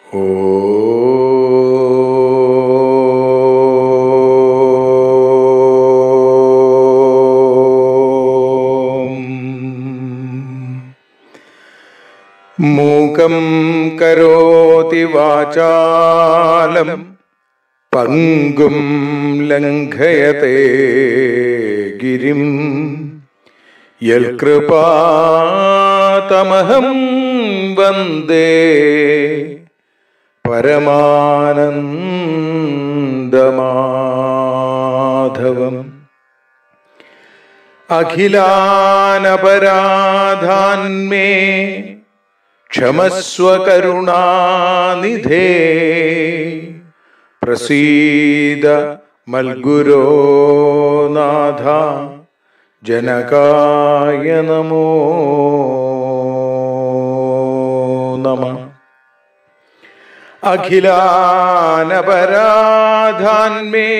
മൂകം കരോതി വാചാലം പങ്കും ലംഘയത്തെ ഗിരിം യൽകൃപാതമഹം വന്ദേ പരമാനന്ദമാധവം. അഖിലാനപരാധാൻ മേ ക്ഷമസ്വ കരുണാനിധേ പ്രസീദ മൽഗുരോ നാഥ ജനകായ നമോ നമഃ. അഖിലാനപരാധാൻ മേ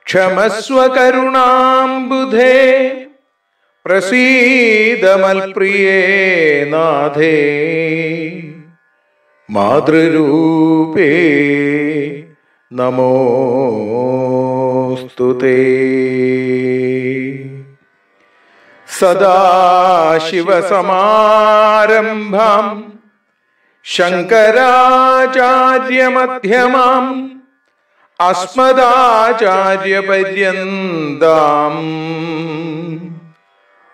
ക്ഷമസ്വ കരുണാംബുധേ പ്രസീദ മൽപ്രിയേ നാഥേ മാതൃരൂപേ നമോസ്തുതേ. സദാശിവസമാരംഭാം ശങ്കരാചാര്യമധ്യമാം അസ്മദാചാര്യപര്യന്താം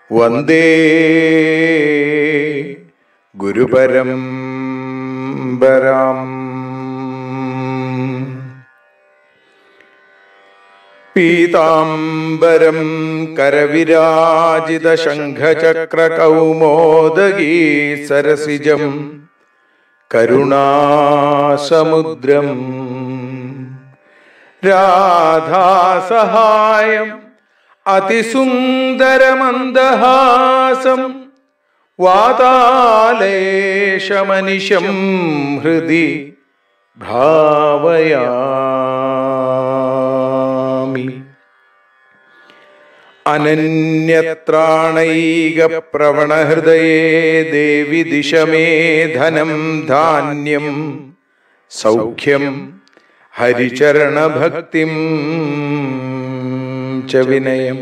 വന്ദേ ഗുരുപരമ്പരാം. പീതാംബരം കരവിരാജിത ശംഖചക്രകൗമോദഗീ സരസിജം കരുണാസമുദ്രം രാധാസഹായം അതിസുന്ദരമന്ദഹാസം വാതാലേശമനിശം ഹൃദി ഭാവയാമി. അനന്യത്രാണൈകപ്രവണഹൃദയേ ദേവി ദിശമേ ധനം ധാന്യം സൗഖ്യം ഹരിചരണഭക്തിം ച വിനയം.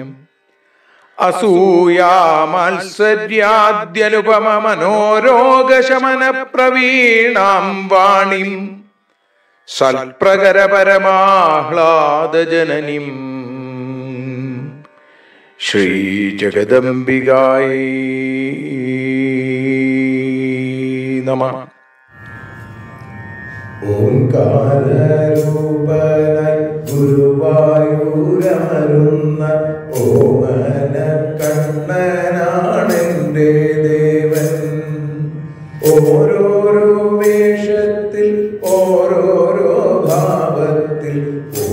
അസൂയാമാത്സര്യാദ്യനുപമമനോരോഗശമനപ്രവീണാം വാണിം സൽപ്രകരപരമാഹ്ലാദജനനീം ശ്രീജഗദംബികായൈ നമഃ. ഓംകാരരൂപനായി ഗുരുവായൂരമരുന്ന ഓമന കണ്ണനാണെന്റെ ദേവൻ. ഓരോരോ വേഷത്തിൽ ഓരോരോ ഭാവത്തിൽ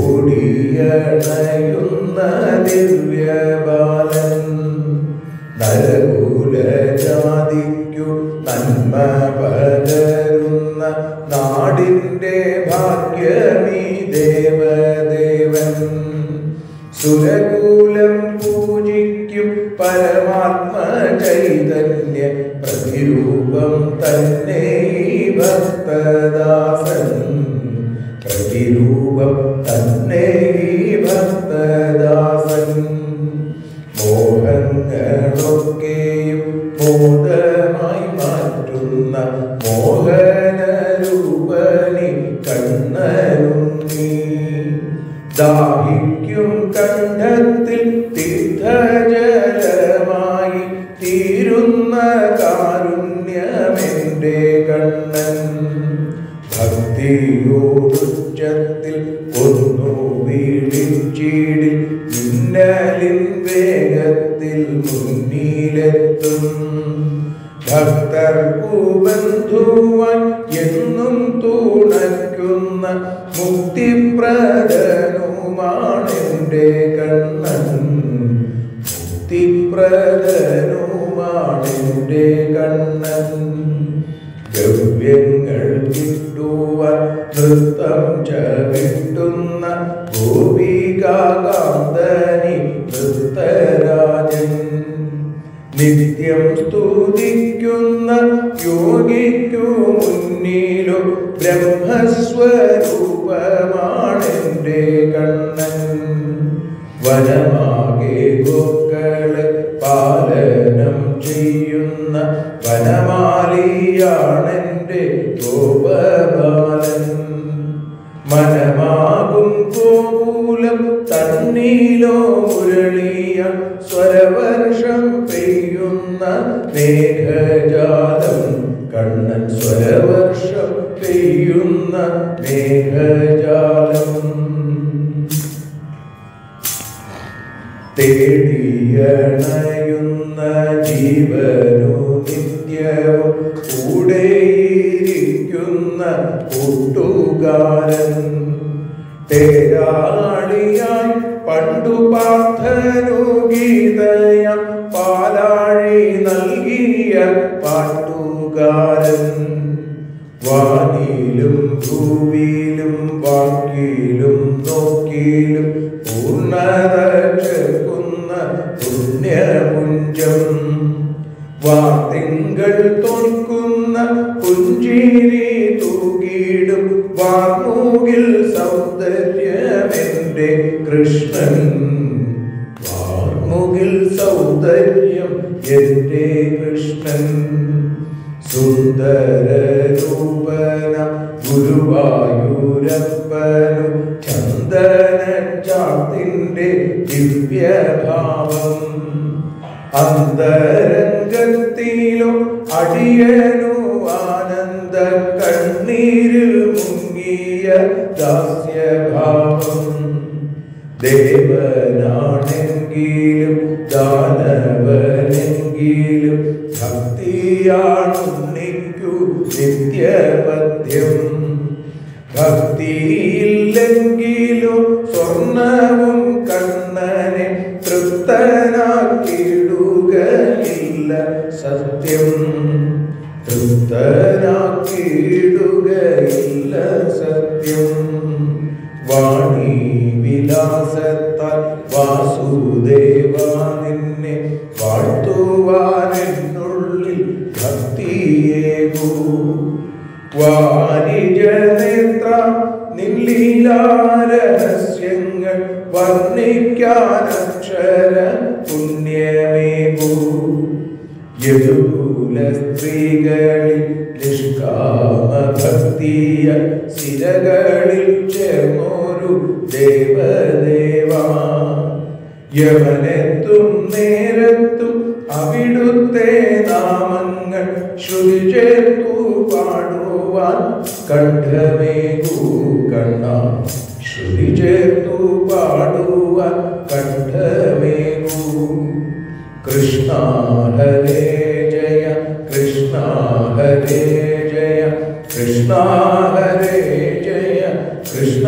ഓടിയണയുന്ന ദിവ്യബാലൻ. നരകുലജാതിക്കു നന്മ പകരുന്ന നാടിൻ്റെ ഭാഗ്യമീ ദേവദേവൻ. സുരകൂലം പൂജിക്കും പരമാത്മ ചൈതന്യ പ്രതിരൂപം തന്നെ ഈ ഭക്തദാസൻ. പ്രതിരൂപം തന്നെ ഈ ഭക്തദാസൻ. മോഹങ്ങളൊക്കെയും മോദമായി മാറ്റുന്ന മോഹനരൂപനി കണ്ണനുണ്ണി. ദാഹിക്കും കണ്ഠത്തിൽ തീർത്ഥജലമായി തീരുന്ന കാരുണ്യമെന്റെ കണ്ണൻ. ഭക്തിയോടുച്ചത്തിൽ ഒന്നു വീഴിച്ചിടിൽ മിന്നലിൻ വേഗത്തിൽ മുന്നിലെത്തും. ഭക്തർക്കു ബന്ധുവാൻ എന്നും തുണയ്ക്കുന്ന മുക്തിപ്രദനുമാണെന്റെ കണ്ണൻ. മുക്തിപ്രദനുമാണെന്റെ കണ്ണൻ. ഗവ്യങ്ങൾ കിട്ടുവാൻ നൃത്തം ചവിട്ടുന്ന ഗോപികാകാന്തനി നൃത്തരാജൻ. നിത്യം സ്തുതിക്കുന്ന യോഗിക്കു മുന്നിലോ ബ്രഹ്മസ്വരൂപമാണെൻ്റെ കണ്ണൻ. വനമാകെ ഗോക്കളെ പാലനം ചെയ്യുന്ന വനമാലിയാണെൻ്റെ ഗോപബാലൻ. മനമാകും ഗോകുലം തന്നീലോ മുരളിയ സ്വരവർഷം പെയ്യുന്ന മേഘജാലം. കണ്ണൻ സ്വരവർഷം പെയ്യുന്ന മേഘജാലം. തേടിയണയുന്ന ജീവനു നിത്യവും കൂടെയിരിക്കുന്ന കൂട്ടുകാരൻ. തേരാളിയായി പണ്ടു പാർത്ഥനു ഗീതയാം പാലാഴി നൽകിയ പാട്ടുകാരൻ. വാനിലും ഭൂവിലും വാക്കിലും നോക്കിലും പൂർണ്ണത ചേർക്കുന്ന പുണ്യപുഞ്ചം. വാർത്തിങ്കൾ തോൽക്കുന്ന പുഞ്ചിരി തൂകിടും വാർമൂകിൽ സൗന്ദര്യമെൻ്റെ കൃഷ്ണൻ. വാർമുകിൽ സൗന്ദര്യം എൻ്റെ കൃഷ്ണൻ. സുന്ദരരൂപന ഗുരുവായൂരപ്പനു ചന്ദനച്ചാർത്തിൻ്റെ ദിവ്യഭാവം. അന്തരംഗത്തിലോ അടിയനു ആനന്ദ കണ്ണീരിൽ മുങ്ങിയ ദാസ്യഭാവം. ദേവനാണെങ്കിലും ദാനവനെങ്കിലും ഭക്തിയാണുണ്ണിക്കു നിത്യപദ്യം. ഭക്തിയില്ലെങ്കിലും സ്വർണവും കണ്ണനെ തൃപ്തനാക്കിയിടുകയില്ല സത്യം. തൃപ്തനാക്കിയിടുകയില്ല സത്യം. വാണി വിലാസത്താൽ വാസുദേവ നിന്നെ വാഴ്ത്തുവാനെന്നുള്ളിൽ ഭക്തിയേകൂ. വാരിജനേത്ര നിൻലീലാരഹസ്യങ്ങൾ വർണ്ണിക്കാനക്ഷര പുണ്യമേകൂ. യദുകുല സ്ത്രീകളിൽ നിഷ്കാമഭക്തിയ സിരകളിൽ ചേർന്നോരു ദേവദേവ. യവനെത്തും നേരത്തും അവിടുത്തെ നാമങ്ങൾ ശ്രുതി ചേർത്തു പാടുവാൻ കണ്ഠമേകൂ കണ്ണ. ശ്രുതി ചേർത്തു പാടുവാൻ കണ്ഠമേകൂ. കൃഷ്ണ ഹരേ ജയ കൃഷ്ണ ഹരേ ജയ കൃഷ്ണ ഹരേ ജയ കൃഷ്ണ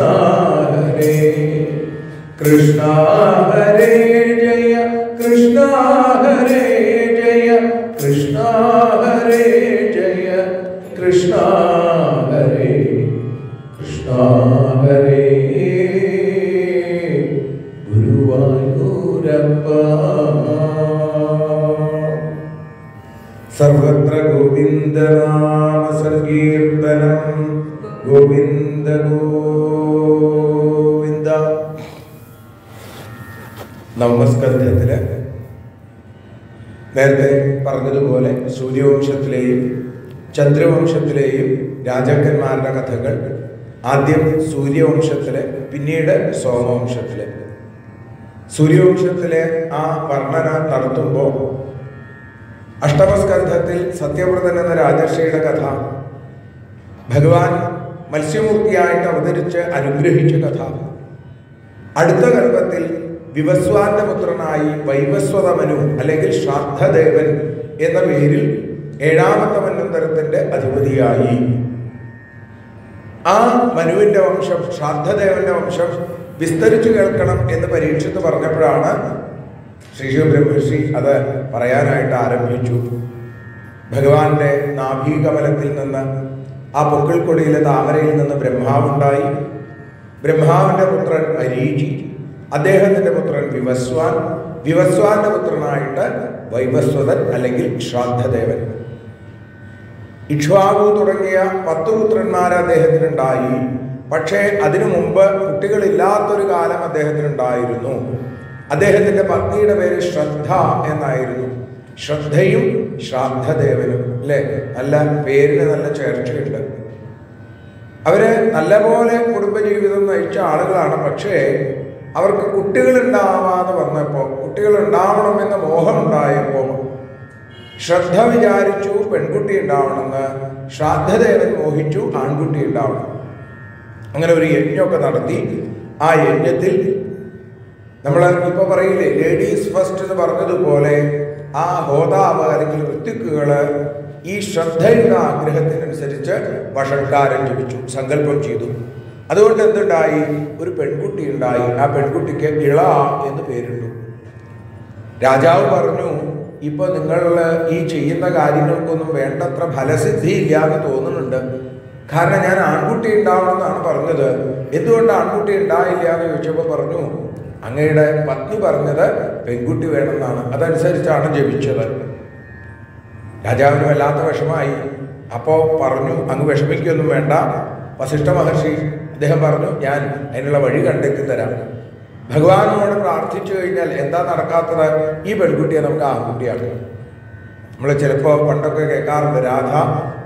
ഹരേ. കൃഷ്ണ ഹരേ ജയ കൃഷ്ണ ഹരേ ജയ കൃഷ്ണ ഹരേ ജയ കൃഷ്ണ ഹരേ കൃഷ്ണ ഹരേ. ഗുരുവായൂരപ്പ. സർവത്ര ഗോവിന്ദനാമ സങ്കീർത്തനം. ഗോവിന്ദ ഗോവിന്ദ. നമസ്കന്ധത്തില് നേരത്തെ പറഞ്ഞതുപോലെ സൂര്യവംശത്തിലെയും ചന്ദ്രവംശത്തിലെയും രാജാക്കന്മാരുടെ കഥകൾ ആദ്യം സൂര്യവംശത്തിലെ പിന്നീട് സോമവംശത്തിലെ. സൂര്യവംശത്തിലെ ആ വർണ്ണന നടത്തുമ്പോൾ അഷ്ടമസ്കന്ധത്തിൽ സത്യവ്രതൻ എന്ന രാജർഷിയുടെ കഥ, ഭഗവാൻ മത്സ്യമൂർത്തിയായിട്ട് അവതരിച്ച് അനുഗ്രഹിച്ച കഥ, അടുത്ത കൽപ്പത്തിൽ വിവസ്വാന്റെ പുത്രനായി വൈവസ്വതമനു അല്ലെങ്കിൽ ശ്രാദ്ധദേവൻ എന്ന പേരിൽ ഏഴാമത്തെ മന്വന്തരത്തിന്റെ അധിപതിയായി ആ മനുവിന്റെ വംശം, ശ്രാദ്ധദേവന്റെ വംശം വിസ്തരിച്ചു കേൾക്കണം എന്ന് പരീക്ഷിച്ച് പറഞ്ഞപ്പോഴാണ് ശ്രീശിവബ്രഹ്മർഷി അത് പറയാനായിട്ട് ആരംഭിച്ചു. ഭഗവാന്റെ നാഭീകമലത്തിൽ നിന്ന്, ആ പൊക്കിൾക്കൊടിയിലെ താമരയിൽ നിന്ന് ബ്രഹ്മാവുണ്ടായി. ബ്രഹ്മാവിന്റെ പുത്രൻ മരീചി, അദ്ദേഹത്തിന്റെ പുത്രൻ വിവസ്വാൻ, വിവസ്വാന്റെ പുത്രനായിട്ട് വൈവസ്വതൻ അല്ലെങ്കിൽ ശ്രാദ്ധദേവൻ. ഇക്ഷ്വാകു തുടങ്ങിയ 10 പുത്രന്മാർ അദ്ദേഹത്തിനുണ്ടായി. പക്ഷേ അതിനു മുമ്പ് കുട്ടികളില്ലാത്തൊരു കാലം അദ്ദേഹത്തിനുണ്ടായിരുന്നു. അദ്ദേഹത്തിന്റെ പത്നിയുടെ പേര് ശ്രദ്ധ എന്നായിരുന്നു. ശ്രദ്ധയും ശ്രാദ്ധദേവനും, അല്ലേ? നല്ല പേരിന് നല്ല ചേർച്ചയുണ്ട്. അവര് നല്ലപോലെ കുടുംബജീവിതം നയിച്ച ആളുകളാണ്. പക്ഷേ അവർക്ക് കുട്ടികളുണ്ടാവാതെ വന്നപ്പോൾ, കുട്ടികളുണ്ടാവണമെന്ന മോഹമുണ്ടായപ്പോൾ ശ്രദ്ധ വിചാരിച്ചു പെൺകുട്ടി ഉണ്ടാവണമെന്ന്, ശ്രാദ്ധദേവൻ മോഹിച്ചു ആൺകുട്ടി ഉണ്ടാവണം. അങ്ങനെ ഒരു യജ്ഞമൊക്കെ നടത്തി. ആ യജ്ഞത്തിൽ നമ്മൾ ഇപ്പോൾ പറയില്ലേ, ലേഡീസ് ഫസ്റ്റ് എന്ന് പറഞ്ഞതുപോലെ ആ ഹോതാവ് അല്ലെങ്കിൽ ഋത്വിക്കുകള് ഈ ശ്രദ്ധയുടെ ആഗ്രഹത്തിനനുസരിച്ച് വഷട്കാരം ജപിച്ചു, സങ്കല്പം ചെയ്തു. അതുകൊണ്ട് എന്തുണ്ടായി? ഒരു പെൺകുട്ടി ഉണ്ടായി. ആ പെൺകുട്ടിക്ക് ഇള എന്ന് പേരിട്ടു. രാജാവ് പറഞ്ഞു, ഇപ്പൊ നിങ്ങൾ ഈ ചെയ്യുന്ന കാര്യങ്ങൾക്കൊന്നും വേണ്ടത്ര ഫലസിദ്ധി ഇല്ലാന്ന് തോന്നുന്നുണ്ട്. കാരണം ഞാൻ ആൺകുട്ടി ഉണ്ടാവണമെന്നാണ് പറഞ്ഞത്. എന്തുകൊണ്ട് ആൺകുട്ടി ഉണ്ടായില്ല എന്ന് ചോദിച്ചപ്പോൾ പറഞ്ഞു, അങ്ങയുടെ പത്നി പറഞ്ഞത് പെൺകുട്ടി വേണമെന്നാണ്, അതനുസരിച്ചാണ് ജപിച്ചത്. രാജാവിന് വല്ലാത്ത വിഷമായി. അപ്പോൾ പറഞ്ഞു, അങ്ങ് വിഷമിക്കൊന്നും വേണ്ട. വസിഷ്ഠ മഹർഷി അദ്ദേഹം പറഞ്ഞു, ഞാൻ അതിനുള്ള വഴി കണ്ടെത്തി തരാം. ഭഗവാനോട് പ്രാർത്ഥിച്ചു കഴിഞ്ഞാൽ എന്താ നടക്കാത്തത്? ഈ പെൺകുട്ടിയെ നമുക്ക് ആൺകുട്ടിയാക്കും. നമ്മൾ ചിലപ്പോൾ പണ്ടൊക്കെ കേൾക്കാറുണ്ട്,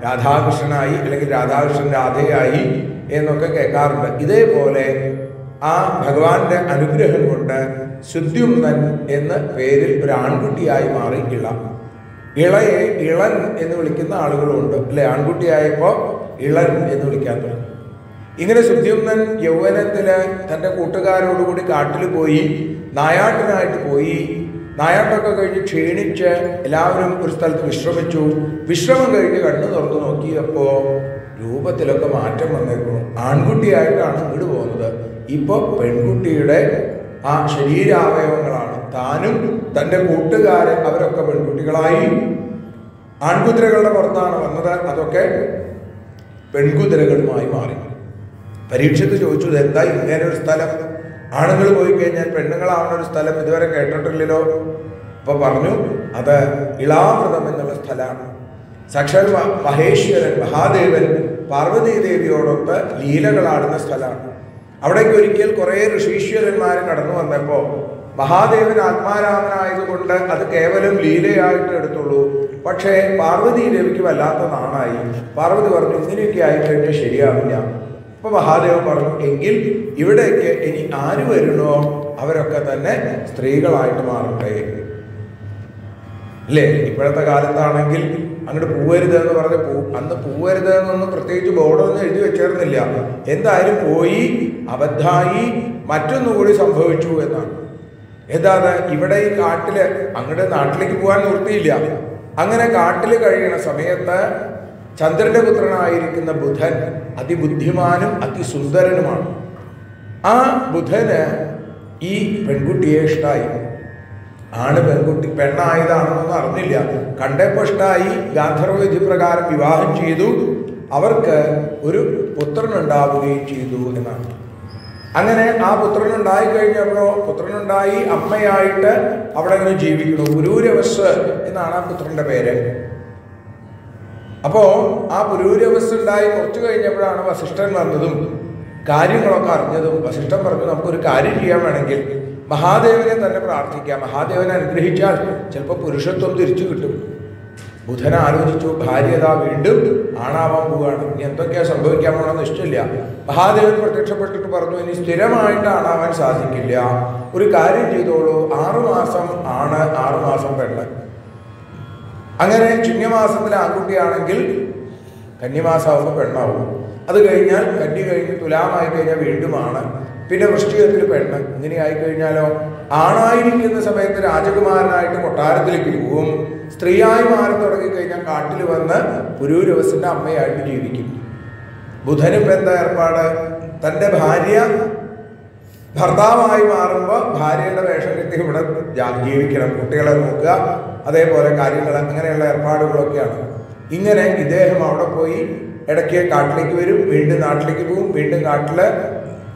രാധാകൃഷ്ണനായി അല്ലെങ്കിൽ രാധാകൃഷ്ണൻ രാധയായി എന്നൊക്കെ കേൾക്കാറുണ്ട്. ഇതേപോലെ ആ ഭഗവാന്റെ അനുഗ്രഹം കൊണ്ട് സുദ്യുമ്നൻ എന്ന പേരിൽ ഒരു ആൺകുട്ടിയായി മാറി ഇളയെ ഇളൻ എന്ന് വിളിക്കുന്ന ആളുകളുണ്ട്, അല്ലെ? ആൺകുട്ടിയായപ്പോൾ ഇളൻ എന്ന് വിളിക്കാൻ തുടങ്ങി. ഇങ്ങനെ സുദ്യുമ്നൻ യൗവനത്തില് തൻ്റെ കൂട്ടുകാരോടുകൂടി കാട്ടിൽ പോയി, നായാട്ടിനായിട്ട് പോയി. നായാട്ടൊക്കെ കഴിഞ്ഞ് ക്ഷീണിച്ച് എല്ലാവരും ഒരു സ്ഥലത്ത് വിശ്രമിച്ചു. വിശ്രമം കഴിഞ്ഞ് കണ്ണു തുറന്നു നോക്കിയപ്പോൾ രൂപത്തിലൊക്കെ മാറ്റം വന്നേക്കുന്നു. ആൺകുട്ടിയായിട്ടാണ് ഇങ്ങോട്ട് പോകുന്നത്. ഇപ്പോൾ പെൺകുട്ടിയുടെ ആ ശരീരാവയവങ്ങളാണ്. താനും തൻ്റെ കൂട്ടുകാരൻ അവരൊക്കെ പെൺകുട്ടികളായി. ആൺകുതിരകളുടെ പുറത്താണ് വന്നത്, അതൊക്കെ പെൺകുതിരകളുമായി മാറി. പരീക്ഷയ്ക്ക് ചോദിച്ചു, എന്താ ഇങ്ങനെ ഒരു സ്ഥലം? ആണുങ്ങൾ പോയി കഴിഞ്ഞാൽ പെണ്ണുങ്ങളാവുന്ന ഒരു സ്ഥലം ഇതുവരെ കേട്ടിട്ടില്ലല്ലോ. അപ്പൊ പറഞ്ഞു, അത് ഇളാമൃതം എന്നുള്ള സ്ഥലമാണ്. സാക്ഷാൽ മഹേശ്വരൻ മഹാദേവൻ പാർവതീദേവിയോടൊത്ത് ലീലകളാടുന്ന സ്ഥലമാണ്. അവിടേക്ക് ഒരിക്കൽ കുറേ ഋഷീശ്വരന്മാർ കടന്നു വന്നപ്പോൾ മഹാദേവൻ ആത്മാരാമനായതുകൊണ്ട് അത് കേവലം ലീലയായിട്ട് എടുത്തുള്ളൂ. പക്ഷേ പാർവതീദേവിക്ക് വല്ലാത്ത നാണായി. പാർവതി പറഞ്ഞു, ഇങ്ങനെയൊക്കെ ആയിക്കഴിഞ്ഞാൽ ശരിയാവില്ല. അപ്പൊ മഹാദേവൻ പറഞ്ഞു, എങ്കിൽ ഇവിടേക്ക് ഇനി ആര് വരുന്നോ അവരൊക്കെ തന്നെ സ്ത്രീകളായിട്ട് മാറട്ടെ, അല്ലേ? ഇപ്പോഴത്തെ കാലത്താണെങ്കിൽ അങ്ങോട്ട് പോവരുത് എന്ന് പറഞ്ഞ് അന്ന് പോവരുത് എന്നൊന്നും പ്രത്യേകിച്ച് ബോർഡൊന്നും എഴുതി വെച്ചേർന്നില്ല. എന്തായാലും പോയി, അബദ്ധായി, മറ്റൊന്നുകൂടി സംഭവിച്ചു എന്നാണ്. എന്താണ്? ഇവിടെ ഈ കാട്ടില് അങ്ങോട്ട് നാട്ടിലേക്ക് പോകാൻ നിർത്തിയില്ല. അങ്ങനെ കാട്ടിൽ കഴിയണ സമയത്ത് ചന്ദ്രന്റെ പുത്രനായിരിക്കുന്ന ബുധൻ അതിബുദ്ധിമാനും അതിസുന്ദരനുമാണ്. ആ ബുധന് ഈ പെൺകുട്ടിയെ ഇഷ്ടമായി. ആണ് പെൺകുട്ടി പെണ്ണായതാണെന്നൊന്നും അറിഞ്ഞില്ല. കണ്ടപ്പോൾ ഇഷ്ടമായി. ഗാന്ധർവ വിധി പ്രകാരം വിവാഹം ചെയ്തു. അവർക്ക് ഒരു പുത്രനുണ്ടാവുകയും ചെയ്തു എന്നാണ്. അങ്ങനെ ആ പുത്രനുണ്ടായി കഴിഞ്ഞപ്പോൾ പുത്രനുണ്ടായി അമ്മയായിട്ട് അവിടെ ഇങ്ങനെ ജീവിക്കുന്നു. പുരൂരവസ് എന്നാണ് ആ പുത്രന്റെ പേര്. അപ്പോ ആ പുരൂരവസ് ഉണ്ടായി കുറച്ചു കഴിഞ്ഞപ്പോഴാണ് വസിഷ്ഠൻ വന്നതും കാര്യങ്ങളൊക്കെ അറിഞ്ഞതും. വസിഷ്ഠൻ പറഞ്ഞു, നമുക്കൊരു കാര്യം ചെയ്യാൻ വേണമെങ്കിൽ മഹാദേവനെ തന്നെ പ്രാർത്ഥിക്കാം. മഹാദേവനെ അനുഗ്രഹിച്ചാൽ ചിലപ്പോൾ പുരുഷത്വം തിരിച്ചു കിട്ടും. ബുധൻ ആലോചിച്ചു, ഭാര്യത വീണ്ടും ആണാവാൻ പോവുകയാണ്, ഇനി എന്തൊക്കെയാ സംഭവിക്കാൻ പോകണമെന്ന് ഇഷ്ടമില്ല. മഹാദേവൻ പ്രത്യക്ഷപ്പെട്ടിട്ട് പറഞ്ഞു, ഇനി സ്ഥിരമായിട്ട് ആണാവാൻ സാധിക്കില്ല. ഒരു കാര്യം ചെയ്തോളൂ, 6 മാസം ആണ്, 6 മാസം പെണ്ണ്. അങ്ങനെ ചിങ്ങമാസത്തിലെ ആൺകുട്ടിയാണെങ്കിൽ കന്നിമാസമാകുമ്പോൾ പെണ്ണാവും. അത് കഴിഞ്ഞാൽ കന്നി കഴിഞ്ഞ് തുലാമായി കഴിഞ്ഞാൽ വീണ്ടും ആണ്. പിന്നെ വൃശ്ചികത്തിൽ പെണ്ണ്. ഇങ്ങനെ ആയിക്കഴിഞ്ഞാലോ ആണായിരിക്കുന്ന സമയത്ത് രാജകുമാരനായിട്ട് കൊട്ടാരത്തിലേക്ക് പോവും. സ്ത്രീയായി മാറി തുടങ്ങിക്കഴിഞ്ഞാൽ കാട്ടിൽ വന്ന് പുരൂരവസിന്റെ അമ്മയായിട്ട് ജീവിക്കും. ബുധനിപ്പോൾ എന്താ ഏർപ്പാട്? തൻ്റെ ഭാര്യ ഭർത്താവായി മാറുമ്പോൾ ഭാര്യയുടെ വേഷം കിട്ടി ഇവിടെ ജീവിക്കണം, കുട്ടികളെ നോക്കുക, അതേപോലെ കാര്യങ്ങൾ, അങ്ങനെയുള്ള ഏർപ്പാടുകളൊക്കെയാണ്. ഇങ്ങനെ ഇദ്ദേഹം അവിടെ പോയി ഇടയ്ക്ക് കാട്ടിലേക്ക് വരും, വീണ്ടും നാട്ടിലേക്ക് പോകും, വീണ്ടും കാട്ടിൽ.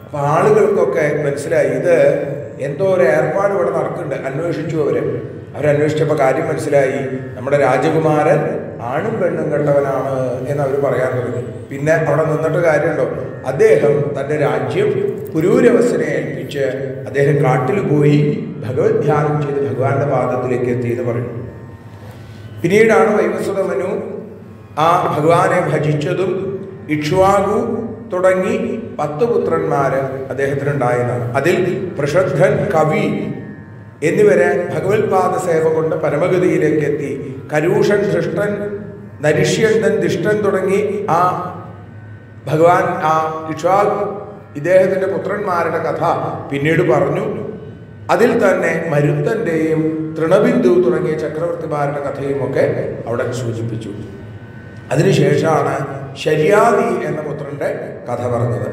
അപ്പം ആളുകൾക്കൊക്കെ മനസ്സിലായി ഇത് എന്തോ ഒരു ഏർപ്പാട് ഇവിടെ നടക്കുന്നുണ്ട്. അന്വേഷിച്ചു അവര്. അവരന്വേഷിച്ചപ്പോൾ കാര്യം മനസ്സിലായി, നമ്മുടെ രാജകുമാരൻ ആണും പെണ്ണും കെട്ടവനാണ് എന്ന് അവർ പറയാൻ തുടങ്ങി. പിന്നെ അവിടെ നിന്നിട്ട് കാര്യമുണ്ടോ? അദ്ദേഹം തൻ്റെ രാജ്യം പുരൂരവസനെ ഏൽപ്പിച്ച് അദ്ദേഹം കാട്ടിൽ പോയി ഭഗവത് ധ്യാനം ചെയ്ത് ഭഗവാന്റെ പാദത്തിലേക്ക് എത്തി എന്ന് പറയുന്നു. പിന്നീടാണ് വൈവസ്വത മനു ആ ഭഗവാനെ ഭജിച്ചതും ഇക്ഷ്വാകു തുടങ്ങി 10 പുത്രന്മാർ അദ്ദേഹത്തിനുണ്ടായതാണ്. അതിൽ പ്രഷദ്ധൻ, കവി എന്നിവരെ ഭഗവത്പാദ സേവ കൊണ്ട് പരമഗതിയിലേക്ക് എത്തി. കരൂഷൻ, ധൃഷ്ടൻ, നരിഷ്യന്തൻ, ദിഷ്ടൻ തുടങ്ങി ആ ഭഗവാൻ ആ ഇക്ഷ്വാകു ഇദ്ദേഹത്തിൻ്റെ പുത്രന്മാരുടെ കഥ പിന്നീട് പറഞ്ഞു. അതിൽ തന്നെ മരുത്തൻ്റെയും തൃണബിന്ദു തുടങ്ങിയ ചക്രവർത്തിമാരുടെ കഥയുമൊക്കെ അവിടെ സൂചിപ്പിച്ചു. അതിനുശേഷമാണ് ശര്യാദി എന്ന പുത്രൻ്റെ കഥ പറഞ്ഞത്.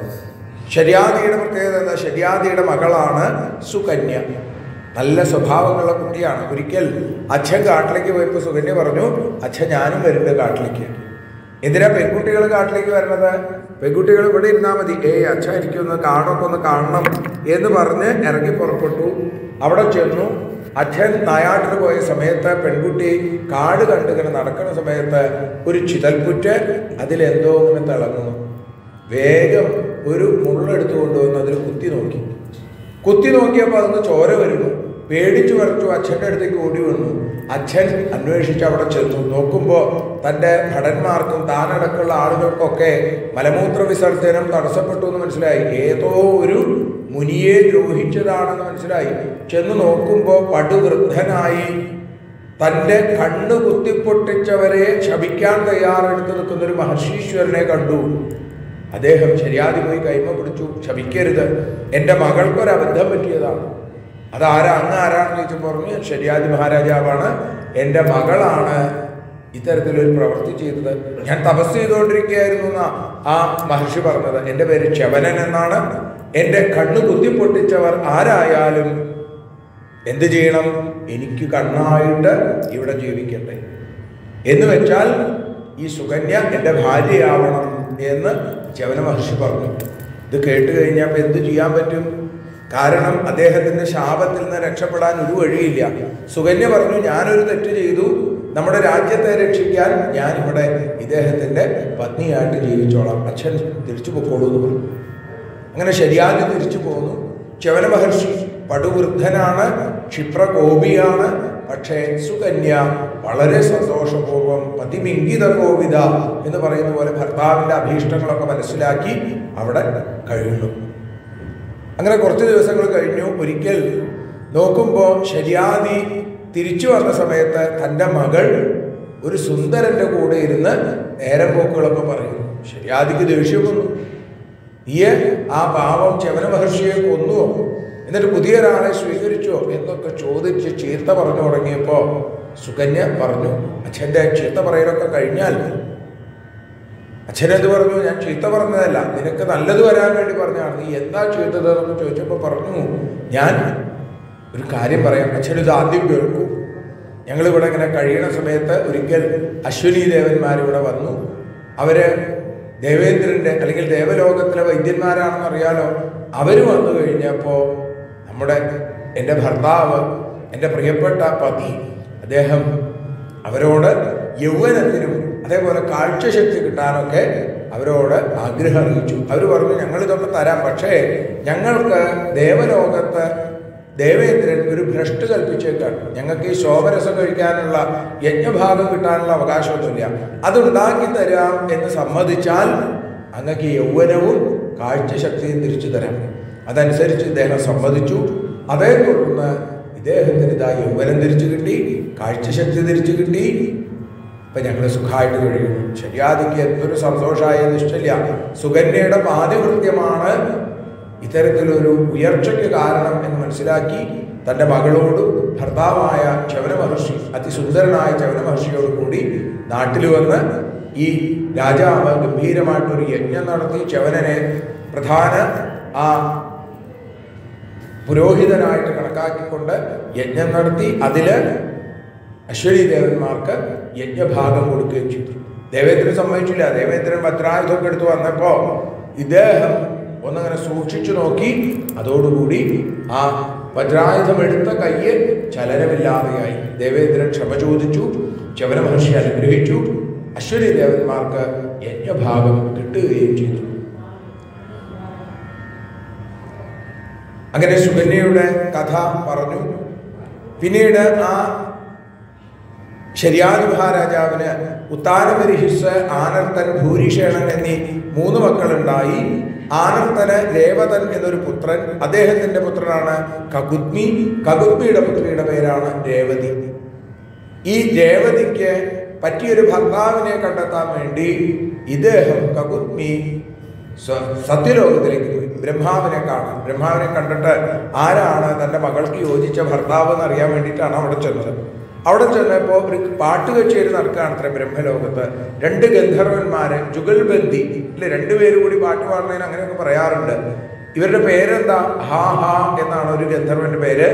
ശര്യാദിയുടെ പ്രത്യേകത എന്താ? ശര്യാദിയുടെ മകളാണ് സുകന്യ. നല്ല സ്വഭാവമുള്ള കുട്ടിയാണ്. ഒരിക്കൽ അച്ഛൻ കാട്ടിലേക്ക് പോയപ്പോൾ സുകന്യ പറഞ്ഞു, അച്ഛൻ ഞാനും വരുന്നുണ്ട് കാട്ടിലേക്ക്. എന്തിനാ പെൺകുട്ടികൾ കാട്ടിലേക്ക് വരണത്? പെൺകുട്ടികൾ ഇവിടെ ഇരുന്നാൽ മതി. അച്ഛൻ എനിക്കൊന്ന് കാണണം എന്ന് പറഞ്ഞ് ഇറങ്ങി പുറപ്പെട്ടു. അവിടെ ചെന്നു. അച്ഛൻ നായാട്ടിന് പോയ സമയത്ത് പെൺകുട്ടി കാട് കണ്ടിങ്ങനെ നടക്കുന്ന സമയത്ത് ഒരു ചിതൽപ്പുറ്റ് അതിലെന്തോ ഇങ്ങനെ തിളങ്ങുന്നു. വേഗം ഒരു മുള്ളെടുത്ത് കൊണ്ടുവന്ന് അതിൽ കുത്തി നോക്കിയപ്പോൾ അതൊന്ന് ചോര വരുന്നു. പേടിച്ചു വരച്ചു. അച്ഛൻ്റെ അടുത്തേക്ക് ഓടി വന്നു. അച്ഛൻ അന്വേഷിച്ച് അവിടെ ചെന്നു. നോക്കുമ്പോൾ തൻ്റെ ഭടന്മാർക്കും താനടക്കമുള്ള ആളുകൾക്കൊക്കെ മലമൂത്ര വിസർജനം തടസ്സപ്പെട്ടു എന്ന് മനസ്സിലായി. ഏതോ ഒരു മുനിയെ ദ്രോഹിച്ചതാണെന്ന് മനസ്സിലായി. ചെന്ന് നോക്കുമ്പോൾ പടുവൃദ്ധനായി തൻ്റെ കണ്ണു കുത്തിപ്പൊട്ടിച്ചവരെ ശപിക്കാൻ തയ്യാറെടുത്ത് നിൽക്കുന്നൊരു മഹർഷീശ്വരനെ കണ്ടു. അദ്ദേഹം ശര്യാദി പോയി കൈമ പിടിച്ചു. ശപിക്കരുത്, എൻ്റെ മകൾക്കൊരബദ്ധം പറ്റിയതാണ്. അതാരാ? അങ്ങ് ആരാണെന്ന് ചോദിച്ചപ്പോൾ പറഞ്ഞു, ശര്യാദി മഹാരാജാവാണ്, എൻ്റെ മകളാണ് ഇത്തരത്തിലൊരു പ്രവൃത്തി ചെയ്തത്. ഞാൻ തപസ് ചെയ്തുകൊണ്ടിരിക്കുകയായിരുന്നു എന്നാ ആ മഹർഷി പറഞ്ഞത്. എൻ്റെ പേര് ച്യവനൻ എന്നാണ്. എൻ്റെ കണ്ണു കുത്തിപ്പൊട്ടിച്ചവർ ആരായാലും എന്ത് ചെയ്യണം? എനിക്ക് കണ്ണായിട്ട് ഇവിടെ ജീവിക്കട്ടെ എന്ന് വെച്ചാൽ ഈ സുകന്യ എൻ്റെ ഭാര്യയാവണം എന്ന് ച്യവന മഹർഷി പറഞ്ഞു. ഇത് കേട്ട് കഴിഞ്ഞപ്പോൾ എന്ത് ചെയ്യാൻ പറ്റും? കാരണം അദ്ദേഹത്തിൻ്റെ ശാപത്തിൽ നിന്ന് രക്ഷപ്പെടാൻ ഒരു വഴിയില്ല. സുകന്യ പറഞ്ഞു, ഞാനൊരു തെറ്റ് ചെയ്തു, നമ്മുടെ രാജ്യത്തെ രക്ഷിക്കാൻ ഞാനിവിടെ ഇദ്ദേഹത്തിൻ്റെ പത്നിയായിട്ട് ജീവിച്ചോളാം, അച്ഛൻ തിരിച്ചു പൊക്കോളൂ എന്ന് പറഞ്ഞു. അങ്ങനെ ശര്യാദി തിരിച്ചു പോന്നു. ച്യവന മഹർഷി പടുവൃദ്ധനാണ്, ക്ഷിപ്രകോപിയാണ്. പക്ഷേ സുകന്യ വളരെ സന്തോഷപൂർവ്വം പതിമിംഗിത കോവിത എന്ന് പറയുന്ന പോലെ ഭർത്താവിൻ്റെ അഭീഷ്ടങ്ങളൊക്കെ മനസ്സിലാക്കി അവിടെ കഴിയുന്നു. അങ്ങനെ കുറച്ച് ദിവസങ്ങൾ കഴിഞ്ഞു. ഒരിക്കൽ നോക്കുമ്പോൾ ശര്യാദി തിരിച്ചു വന്ന സമയത്ത് തൻ്റെ മകൾ ഒരു സുന്ദരൻ്റെ കൂടെ ഇരുന്ന് നേരം പോക്കുകളൊക്കെ പറയുന്നു. ശര്യാദിക്ക് ദേഷ്യം വന്നു. നീയെ ആ പാവം ച്യവന മഹർഷിയെ കൊന്നുവോ? എന്നിട്ട് പുതിയൊരാളെ സ്വീകരിച്ചോ എന്നൊക്കെ ചോദിച്ച് ചീത്ത പറഞ്ഞു തുടങ്ങിയപ്പോൾ സുകന്യ പറഞ്ഞു, അച്ഛൻ്റെ ചീത്ത പറയലൊക്കെ കഴിഞ്ഞാൽ. അച്ഛനെന്ത് പറഞ്ഞു? ഞാൻ ചീത്ത പറഞ്ഞതല്ല, നിനക്ക് നല്ലത് വരാൻ വേണ്ടി പറഞ്ഞതാണ്. നീ എന്താ ചെയ്തതെന്ന് ചോദിച്ചപ്പോൾ പറഞ്ഞു, ഞാൻ ഒരു കാര്യം പറയാം, അച്ഛനിത് ആദ്യം കേൾക്കൂ. ഞങ്ങളിവിടെ ഇങ്ങനെ കഴിയണ സമയത്ത് ഒരിക്കൽ അശ്വിനി ദേവന്മാരിവിടെ വന്നു. അവർ ദേവേന്ദ്രൻ്റെ അല്ലെങ്കിൽ ദേവലോകത്തിലെ വൈദ്യന്മാരാണെന്ന് അറിയാലോ. അവർ വന്നു കഴിഞ്ഞപ്പോൾ എൻ്റെ ഭർത്താവ്, എൻ്റെ പ്രിയപ്പെട്ട പതി, അദ്ദേഹം അവരോട് യൗവനത്തിനും അതേപോലെ കാഴ്ചശക്തി കിട്ടാനൊക്കെ അവരോട് ആഗ്രഹം അറിയിച്ചു. അവർ പറഞ്ഞു, ഞങ്ങളിതൊക്കെ തരാം, പക്ഷേ ഞങ്ങൾക്ക് ദേവലോകത്ത് ദേവേന്ദ്രൻ ഒരു ഭ്രഷ്ട് കൽപ്പിച്ചേക്കാണ്. ഞങ്ങൾക്ക് ഈ ശോഭരസം കഴിക്കാനുള്ള യജ്ഞഭാഗം കിട്ടാനുള്ള അവകാശമൊന്നുമില്ല. അതുണ്ടാക്കി തരാം എന്ന് സമ്മതിച്ചാൽ അങ്ങക്ക് യൗവനവും കാഴ്ചശക്തിയും തിരിച്ചു തരാം. അതനുസരിച്ച് ഇദ്ദേഹം സമ്മതിച്ചു. അതേ തുടർന്ന് ഇദ്ദേഹത്തിന് ഇതാ യൗവനം തിരിച്ചു കിട്ടി, കാഴ്ചശക്തി തിരിച്ചു കിട്ടി. ഇപ്പം ഞങ്ങൾ സുഖമായിട്ട് കഴിയുന്നു. ശര്യാദിക്ക് എന്തൊരു സന്തോഷമായ നിശ്ചയില്ല. സുകന്യയുടെ പാതികൃത്യമാണ് ഇത്തരത്തിലൊരു ഉയർച്ചയ്ക്ക് കാരണം എന്ന് മനസ്സിലാക്കി തൻ്റെ മകളോടും ഭർത്താവായ ച്യവന മഹർഷി, അതിസുന്ദരനായ ച്യവന മഹർഷിയോട് കൂടി നാട്ടിൽ വന്ന് ഈ രാജാവ് ഗംഭീരമായിട്ടൊരു യജ്ഞം നടത്തി. ച്യവനനെ പ്രധാന ആ പുരോഹിതനായിട്ട് കണക്കാക്കിക്കൊണ്ട് യജ്ഞം നടത്തി. അതിൽ അശ്വനി ദേവന്മാർക്ക് യജ്ഞഭാഗം കൊടുക്കുകയും ചെയ്തു. ദേവേന്ദ്രൻ സമ്മതിച്ചില്ല. ദേവേന്ദ്രൻ ഭദ്രായുധമൊക്കെ എടുത്ത് വന്നപ്പോൾ ഇദ്ദേഹം ഒന്നങ്ങനെ സൂക്ഷിച്ചു നോക്കി. അതോടുകൂടി ആ വജ്രായുധമെടുത്ത കയ്യ് ചലനമില്ലാതെയായി. ദേവേന്ദ്രൻ ക്ഷമ ചോദിച്ചു. ച്യവന മഹർഷി അനുഗ്രഹിച്ചു. അശ്വനി ദേവന്മാർക്ക് യജ്ഞഭാഗം കിട്ടുകയും ചെയ്തു. അങ്ങനെ സുകന്യയുടെ കഥ പറഞ്ഞു. പിന്നീട് ആ ശര്യാദി മഹാരാജാവിന് ഉത്താനപരിഹിസ്, ആനർത്തൻ, ഭൂരിഷേണൻ എന്നീ 3 മക്കളുണ്ടായി. ആനർത്തന് രേവതൻ എന്നൊരു പുത്രൻ. അദ്ദേഹത്തിന്റെ പുത്രനാണ് കകുത്മി. കകുത്മിയുടെ പുത്രിയുടെ പേരാണ് രേവതി. ഈ രേവതിക്ക് പറ്റിയൊരു ഭർത്താവിനെ കണ്ടെത്താൻ വേണ്ടി ഇദ്ദേഹം കകുത്മി സത്യലോകത്തിലേക്ക് പോയി ബ്രഹ്മാവിനെ കാണാൻ. ബ്രഹ്മാവിനെ കണ്ടിട്ട് ആരാണ് തൻ്റെ മകൾക്ക് യോജിച്ച ഭർത്താവ് എന്നറിയാൻ വേണ്ടിയിട്ടാണ് അവിടെ ചെന്നത്. അവിടെ ചെന്നപ്പോൾ ഒരു പാട്ട് കച്ചേരി നടക്കുകയാണത്രേ ബ്രഹ്മലോകത്ത്. 2 ഗന്ധർവന്മാര്, ജുഗൽബന്ദി അല്ലെ, 2 പേര് കൂടി പാട്ട് പാടുന്നതിന് അങ്ങനെയൊക്കെ പറയാറുണ്ട്. ഇവരുടെ പേരെന്താ? ഹാ ഹാ എന്നാണ് ഒരു ഗന്ധർവന്റെ പേര്.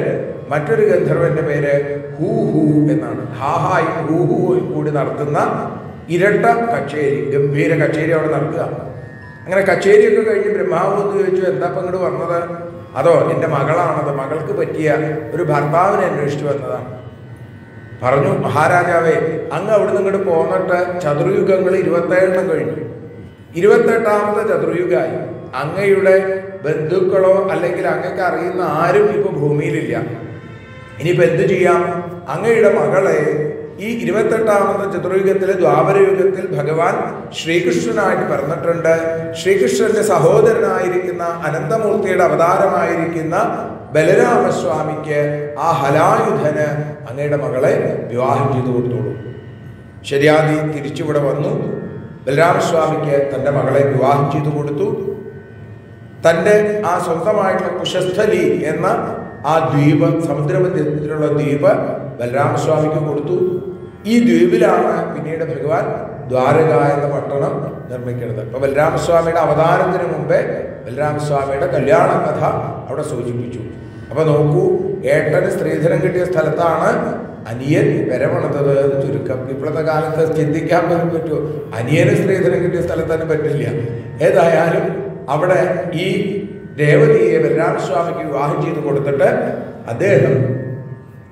മറ്റൊരു ഗന്ധർവന്റെ പേര് ഹൂ ഹൂ എന്നാണ്. ഹാ ഹായും ഹൂ ഹൂയും കൂടി നടത്തുന്ന ഇരട്ട കച്ചേരി, ഗംഭീര കച്ചേരി അവിടെ നടക്കുക. അങ്ങനെ കച്ചേരിയൊക്കെ കഴിഞ്ഞ് ബ്രഹ്മാവ് എന്ന് ചോദിച്ചു, എന്താ ഇപ്പം ഇങ്ങോട്ട് വന്നത്? അതോ എൻ്റെ മകളാണത്, മകൾക്ക് പറ്റിയ ഒരു ഭർത്താവിനെ അന്വേഷിച്ചു വന്നതാണ്. പറഞ്ഞു, മഹാരാജാവേ, അങ്ങ് അവിടുന്ന് ഇങ്ങോട്ട് പോന്നിട്ട് ചതുർയുഗങ്ങൾ 27 കഴിഞ്ഞു. 28ാമത്തെ ചതുർയുഗമായി. അങ്ങയുടെ ബന്ധുക്കളോ അല്ലെങ്കിൽ അങ്ങക്ക് അറിയുന്ന ആരും ഇപ്പൊ ഭൂമിയിലില്ല. ഇനിയിപ്പോൾ എന്ത് ചെയ്യാം? അങ്ങയുടെ മകളെ ഈ 28ാമത്തെ ചതുർയുഗത്തിലെ ദ്വാപരയുഗത്തിൽ ഭഗവാൻ ശ്രീകൃഷ്ണനായിട്ട് പറഞ്ഞിട്ടുണ്ട്. ശ്രീകൃഷ്ണന്റെ സഹോദരനായിരിക്കുന്ന അനന്തമൂർത്തിയുടെ അവതാരമായിരിക്കുന്ന ബലരാമസ്വാമിക്ക് ആ ഹലായുധന് അങ്ങയുടെ മകളെ വിവാഹം ചെയ്തു കൊടുത്തോളൂ. ശര്യാദി തിരിച്ചിവിടെ വന്നു. ബലരാമസ്വാമിക്ക് തൻ്റെ മകളെ വിവാഹം ചെയ്തു കൊടുത്തു. തൻ്റെ ആ സ്വന്തമായിട്ടുള്ള കുശസ്ഥലി എന്ന ആ ദ്വീപ്, സമുദ്രമധ്യത്തിലുള്ള ദ്വീപ് ബലരാമസ്വാമിക്ക് കൊടുത്തു. ഈ ദ്വീപിലാണ് പിന്നീട് ഭഗവാൻ ദ്വാരക എന്ന പട്ടണം നിർമ്മിക്കുന്നത്. അപ്പോൾ ബലരാമസ്വാമിയുടെ അവതാരത്തിന് മുമ്പേ ബലരാമസ്വാമിയുടെ കല്യാണ കഥ അവിടെ സൂചിപ്പിച്ചു. അപ്പൊ നോക്കൂ, ഏട്ടന് സ്ത്രീധനം കിട്ടിയ സ്ഥലത്താണ് അനിയൻ പെരമണത്തത് എന്ന് ചുരുക്കം. ഇപ്പോഴത്തെ കാലത്ത് ചിന്തിക്കാൻ പറ്റുമോ? അനിയന് സ്ത്രീധനം കിട്ടിയ സ്ഥലത്തന്നെ പറ്റില്ല. ഏതായാലും അവിടെ ഈ രേവതിയെ ബലരാമസ്വാമിക്ക് വിവാഹം ചെയ്ത് കൊടുത്തിട്ട് അദ്ദേഹം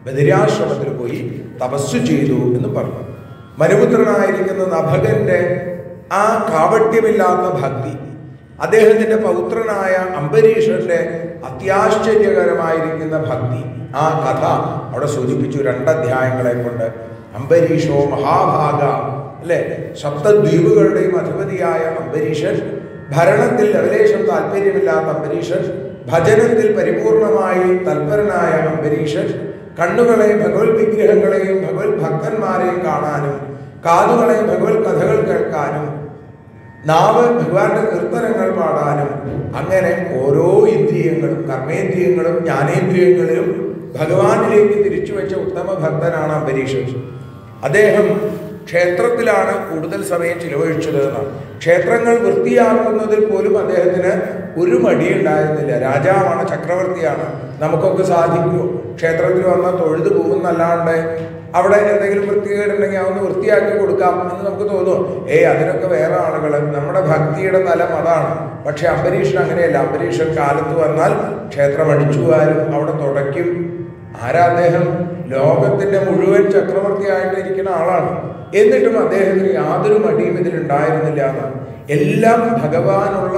ബദരിയാശ്രമത്തിൽ പോയി തപസ്സു ചെയ്തു എന്ന് പറഞ്ഞു. മനുപുത്രനായിരിക്കുന്ന നഭകന്റെ ആ കാപട്യമില്ലാത്ത ഭക്തി, അദ്ദേഹത്തിന്റെ പൗത്രനായ അംബരീഷന്റെ അത്യാശ്ചര്യകരമായിരിക്കുന്ന ഭക്തി, ആ കഥ അവിടെ സൂചിപ്പിച്ചു 2 അധ്യായങ്ങളെ കൊണ്ട്. അംബരീഷോ മഹാഭാഗ അല്ലെ, സപ്തദ്വീപുകളുടെയും അധിപതിയായ അംബരീഷൻ, ഭരണത്തിൽ ലവലേശം താല്പര്യമില്ലാത്ത അംബരീഷൻ, ഭജനത്തിൽ പരിപൂർണമായി തൽപരനായ അംബരീഷൻ, കണ്ണുകളെ ഭഗവത് വിഗ്രഹങ്ങളെയും ഭഗവത് ഭക്തന്മാരെയും കാണാനും, കാതുകളെ ഭഗവത് കഥകൾ കേൾക്കാനും, നാവ് ഭഗവാന്റെ കീർത്തനങ്ങൾ പാടാനും, അങ്ങനെ ഓരോ ഇന്ദ്രിയങ്ങളും, കർമ്മേന്ദ്രിയങ്ങളും ജ്ഞാനേന്ദ്രിയങ്ങളിലും ഭഗവാനിലേക്ക് തിരിച്ചു വെച്ച ഉത്തമ ഭക്തനാണ് അംബരീഷൻ. അദ്ദേഹം ക്ഷേത്രത്തിലാണ് കൂടുതൽ സമയം ചിലവഴിച്ചത് എന്നാണ്. ക്ഷേത്രങ്ങൾ വൃത്തിയാക്കുന്നതിൽ പോലും അദ്ദേഹത്തിന് ഒരു മടിയുണ്ടായിരുന്നില്ല. രാജാവാണ്, ചക്രവർത്തിയാണ്. നമുക്കൊക്കെ സാധിക്കുമോ? ക്ഷേത്രത്തിൽ വന്നാൽ തൊഴുതു പോകുന്നല്ലാണ്ട് അവിടെ എന്തെങ്കിലും വൃത്തികേടുണ്ടെങ്കിൽ അതൊന്ന് വൃത്തിയാക്കി കൊടുക്കാം എന്ന് നമുക്ക് തോന്നുമോ? അതിനൊക്കെ വേറെ ആളുകൾ. നമ്മുടെ ഭക്തിയുടെ തലം അതാണ്. പക്ഷെ അംബരീഷൻ അങ്ങനെയല്ല. അംബരീഷൻ കാലത്ത് വന്നാൽ ക്ഷേത്രം അടിച്ചുവാരും അവിടെ തുടയ്ക്കും. ആരാ അദ്ദേഹം? ലോകത്തിന്റെ മുഴുവൻ ചക്രവർത്തിയായിട്ട് ഇരിക്കുന്ന ആളാണ്. എന്നിട്ടും അദ്ദേഹത്തിന് യാതൊരു മടിയും ഇതിലുണ്ടായിരുന്നില്ല എന്നാണ്. എല്ലാം ഭഗവാനുള്ള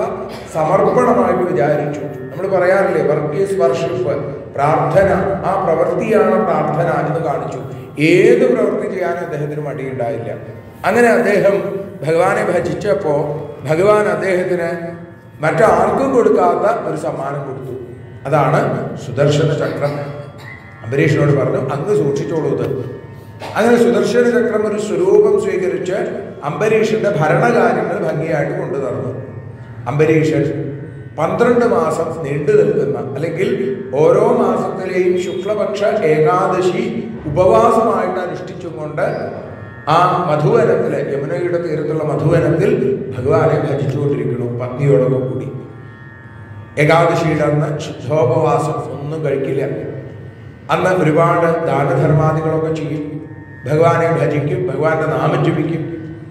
സമർപ്പണമായിട്ട് വിചാരിച്ചു. നമ്മൾ പറയാറില്ലേ, വർക്ക് ഈസ് വർഷിപ്പ്, പ്രാർത്ഥന, ആ പ്രവൃത്തിയാണ് പ്രാർത്ഥന എന്ന് കാണിച്ചു. ഏത് പ്രവൃത്തി ചെയ്യാനും അദ്ദേഹത്തിന് മടിയുണ്ടായില്ല. അങ്ങനെ അദ്ദേഹം ഭഗവാനെ ഭജിച്ചപ്പോൾ ഭഗവാൻ അദ്ദേഹത്തിന് മറ്റാർക്കും കൊടുക്കാത്ത ഒരു സമ്മാനം കൊടുത്തു. അതാണ് സുദർശന ചക്രം. അംബരീഷനോട് പറഞ്ഞു, അങ്ങ് സൂക്ഷിച്ചോളൂ ഇത്. അങ്ങനെ സുദർശന ചക്രം ഒരു സ്വരൂപം സ്വീകരിച്ച് അംബരീഷന്റെ ഭരണകാര്യങ്ങൾ ഭംഗിയായിട്ട് കൊണ്ടു നടന്നു. അംബരീഷൻ 12 മാസം നീണ്ടു നിൽക്കുന്ന, അല്ലെങ്കിൽ ഓരോ മാസത്തിലെയും ശുക്ലപക്ഷ ഏകാദശി ഉപവാസമായിട്ട് അനുഷ്ഠിച്ചുകൊണ്ട് ആ മധുവനത്തിലെ, യമുനയുടെ തീരത്തുള്ള മധുവനത്തിൽ ഭഗവാനെ ഭജിച്ചുകൊണ്ടിരിക്കുന്നു പത്നിയോടൊപ്പം കൂടി. ഏകാദശിയുടെ അന്ന് ശുദ്ധോപവാസം, ഒന്നും കഴിക്കില്ല. അന്ന് ഒരുപാട് ദാനധർമാദികളൊക്കെ ചെയ്യും, ഭഗവാനെ ഭജിക്കും, ഭഗവാന്റെ നാമം ജപിക്കും.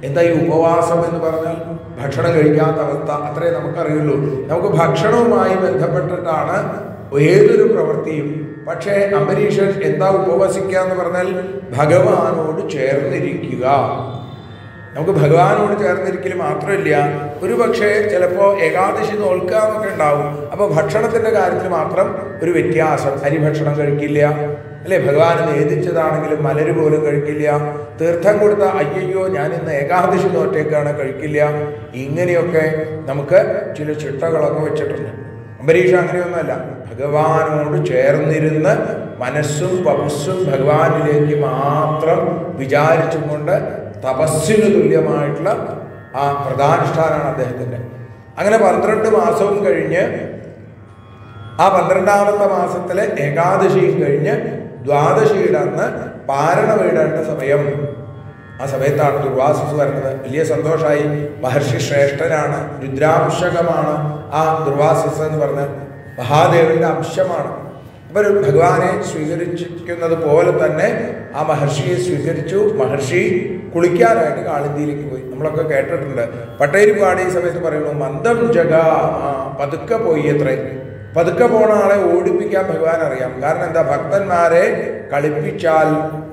എന്താ ഈ ഉപവാസം എന്ന് പറഞ്ഞാൽ? ഭക്ഷണം കഴിക്കാത്ത അവസ്ഥ, അത്രേ നമുക്കറിയുള്ളൂ. നമുക്ക് ഭക്ഷണവുമായി ബന്ധപ്പെട്ടിട്ടാണ് ഏതൊരു പ്രവൃത്തിയും. പക്ഷേ അംബരീഷൻ എന്താ ഉപവസിക്കുക എന്ന് പറഞ്ഞാൽ ഭഗവാനോട് ചേർന്നിരിക്കുക. നമുക്ക് ഭഗവാനോട് ചേർന്നിരിക്കൽ മാത്രമില്ല, ഒരു പക്ഷേ ചിലപ്പോൾ ഏകാദശി നോൽക്കുക എന്നൊക്കെ ഉണ്ടാവും. അപ്പോൾ ഭക്ഷണത്തിൻ്റെ കാര്യത്തിൽ മാത്രം ഒരു വ്യത്യാസം. അരിഭക്ഷണം കഴിക്കില്ല, അല്ലേ? ഭഗവാന് നേദിച്ചതാണെങ്കിലും മലര് പോലും കഴിക്കില്ല. തീർത്ഥം കൊടുത്ത അയ്യോ ഞാൻ ഇന്ന് ഏകാദശി നോറ്റേക്കാണ്, കഴിക്കില്ല. ഇങ്ങനെയൊക്കെ നമുക്ക് ചില ചിട്ടകളൊക്കെ വെച്ചിട്ടുണ്ട്. അംബരീഷ് അങ്ങനെയൊന്നുമല്ല. ഭഗവാനോട് ചേർന്നിരുന്ന് മനസ്സും വപസ്സും ഭഗവാനിലേക്ക് മാത്രം വിചാരിച്ചുകൊണ്ട് തപസ്സിന് തുല്യമായിട്ടുള്ള ആ വ്രതാനുഷ്ഠാനമാണ് അദ്ദേഹത്തിൻ്റെ. അങ്ങനെ 12 മാസവും കഴിഞ്ഞ് ആ 12ാമത്തെ മാസത്തിലെ ഏകാദശിയും കഴിഞ്ഞ് ദ്വാദശിയുടെ അന്ന് പാരണ വീടേണ്ട സമയം. ആ സമയത്താണ് ദുർവാസസ് വരുന്നത്. വലിയ സന്തോഷമായി. മഹർഷി ശ്രേഷ്ഠനാണ്, രുദ്രാംശകമാണ് ആ ദുർവാസസ് എന്ന് പറഞ്ഞ മഹാദേവന്റെ അംശമാണ്. അപ്പോൾ ഭഗവാനെ സ്വീകരിച്ചിരിക്കുന്നത് പോലെ തന്നെ ആ മഹർഷിയെ സ്വീകരിച്ചു. മഹർഷി കുളിക്കാനായിട്ട് കാളിന്തിയിലേക്ക് പോയി. നമ്മളൊക്കെ കേട്ടിട്ടുണ്ട്. പട്ടേരിപ്പാട് ഈ സമയത്ത് പറയുന്നു, മന്ദം ജഗ, പതുക്കെ പോയി. എത്രയും പതുക്കെ പോണ ആളെ ഓടിപ്പിക്കാൻ ഭഗവാൻ അറിയാം. കാരണം എന്താ? ഭക്തന്മാരെ കളിപ്പിച്ചാൽ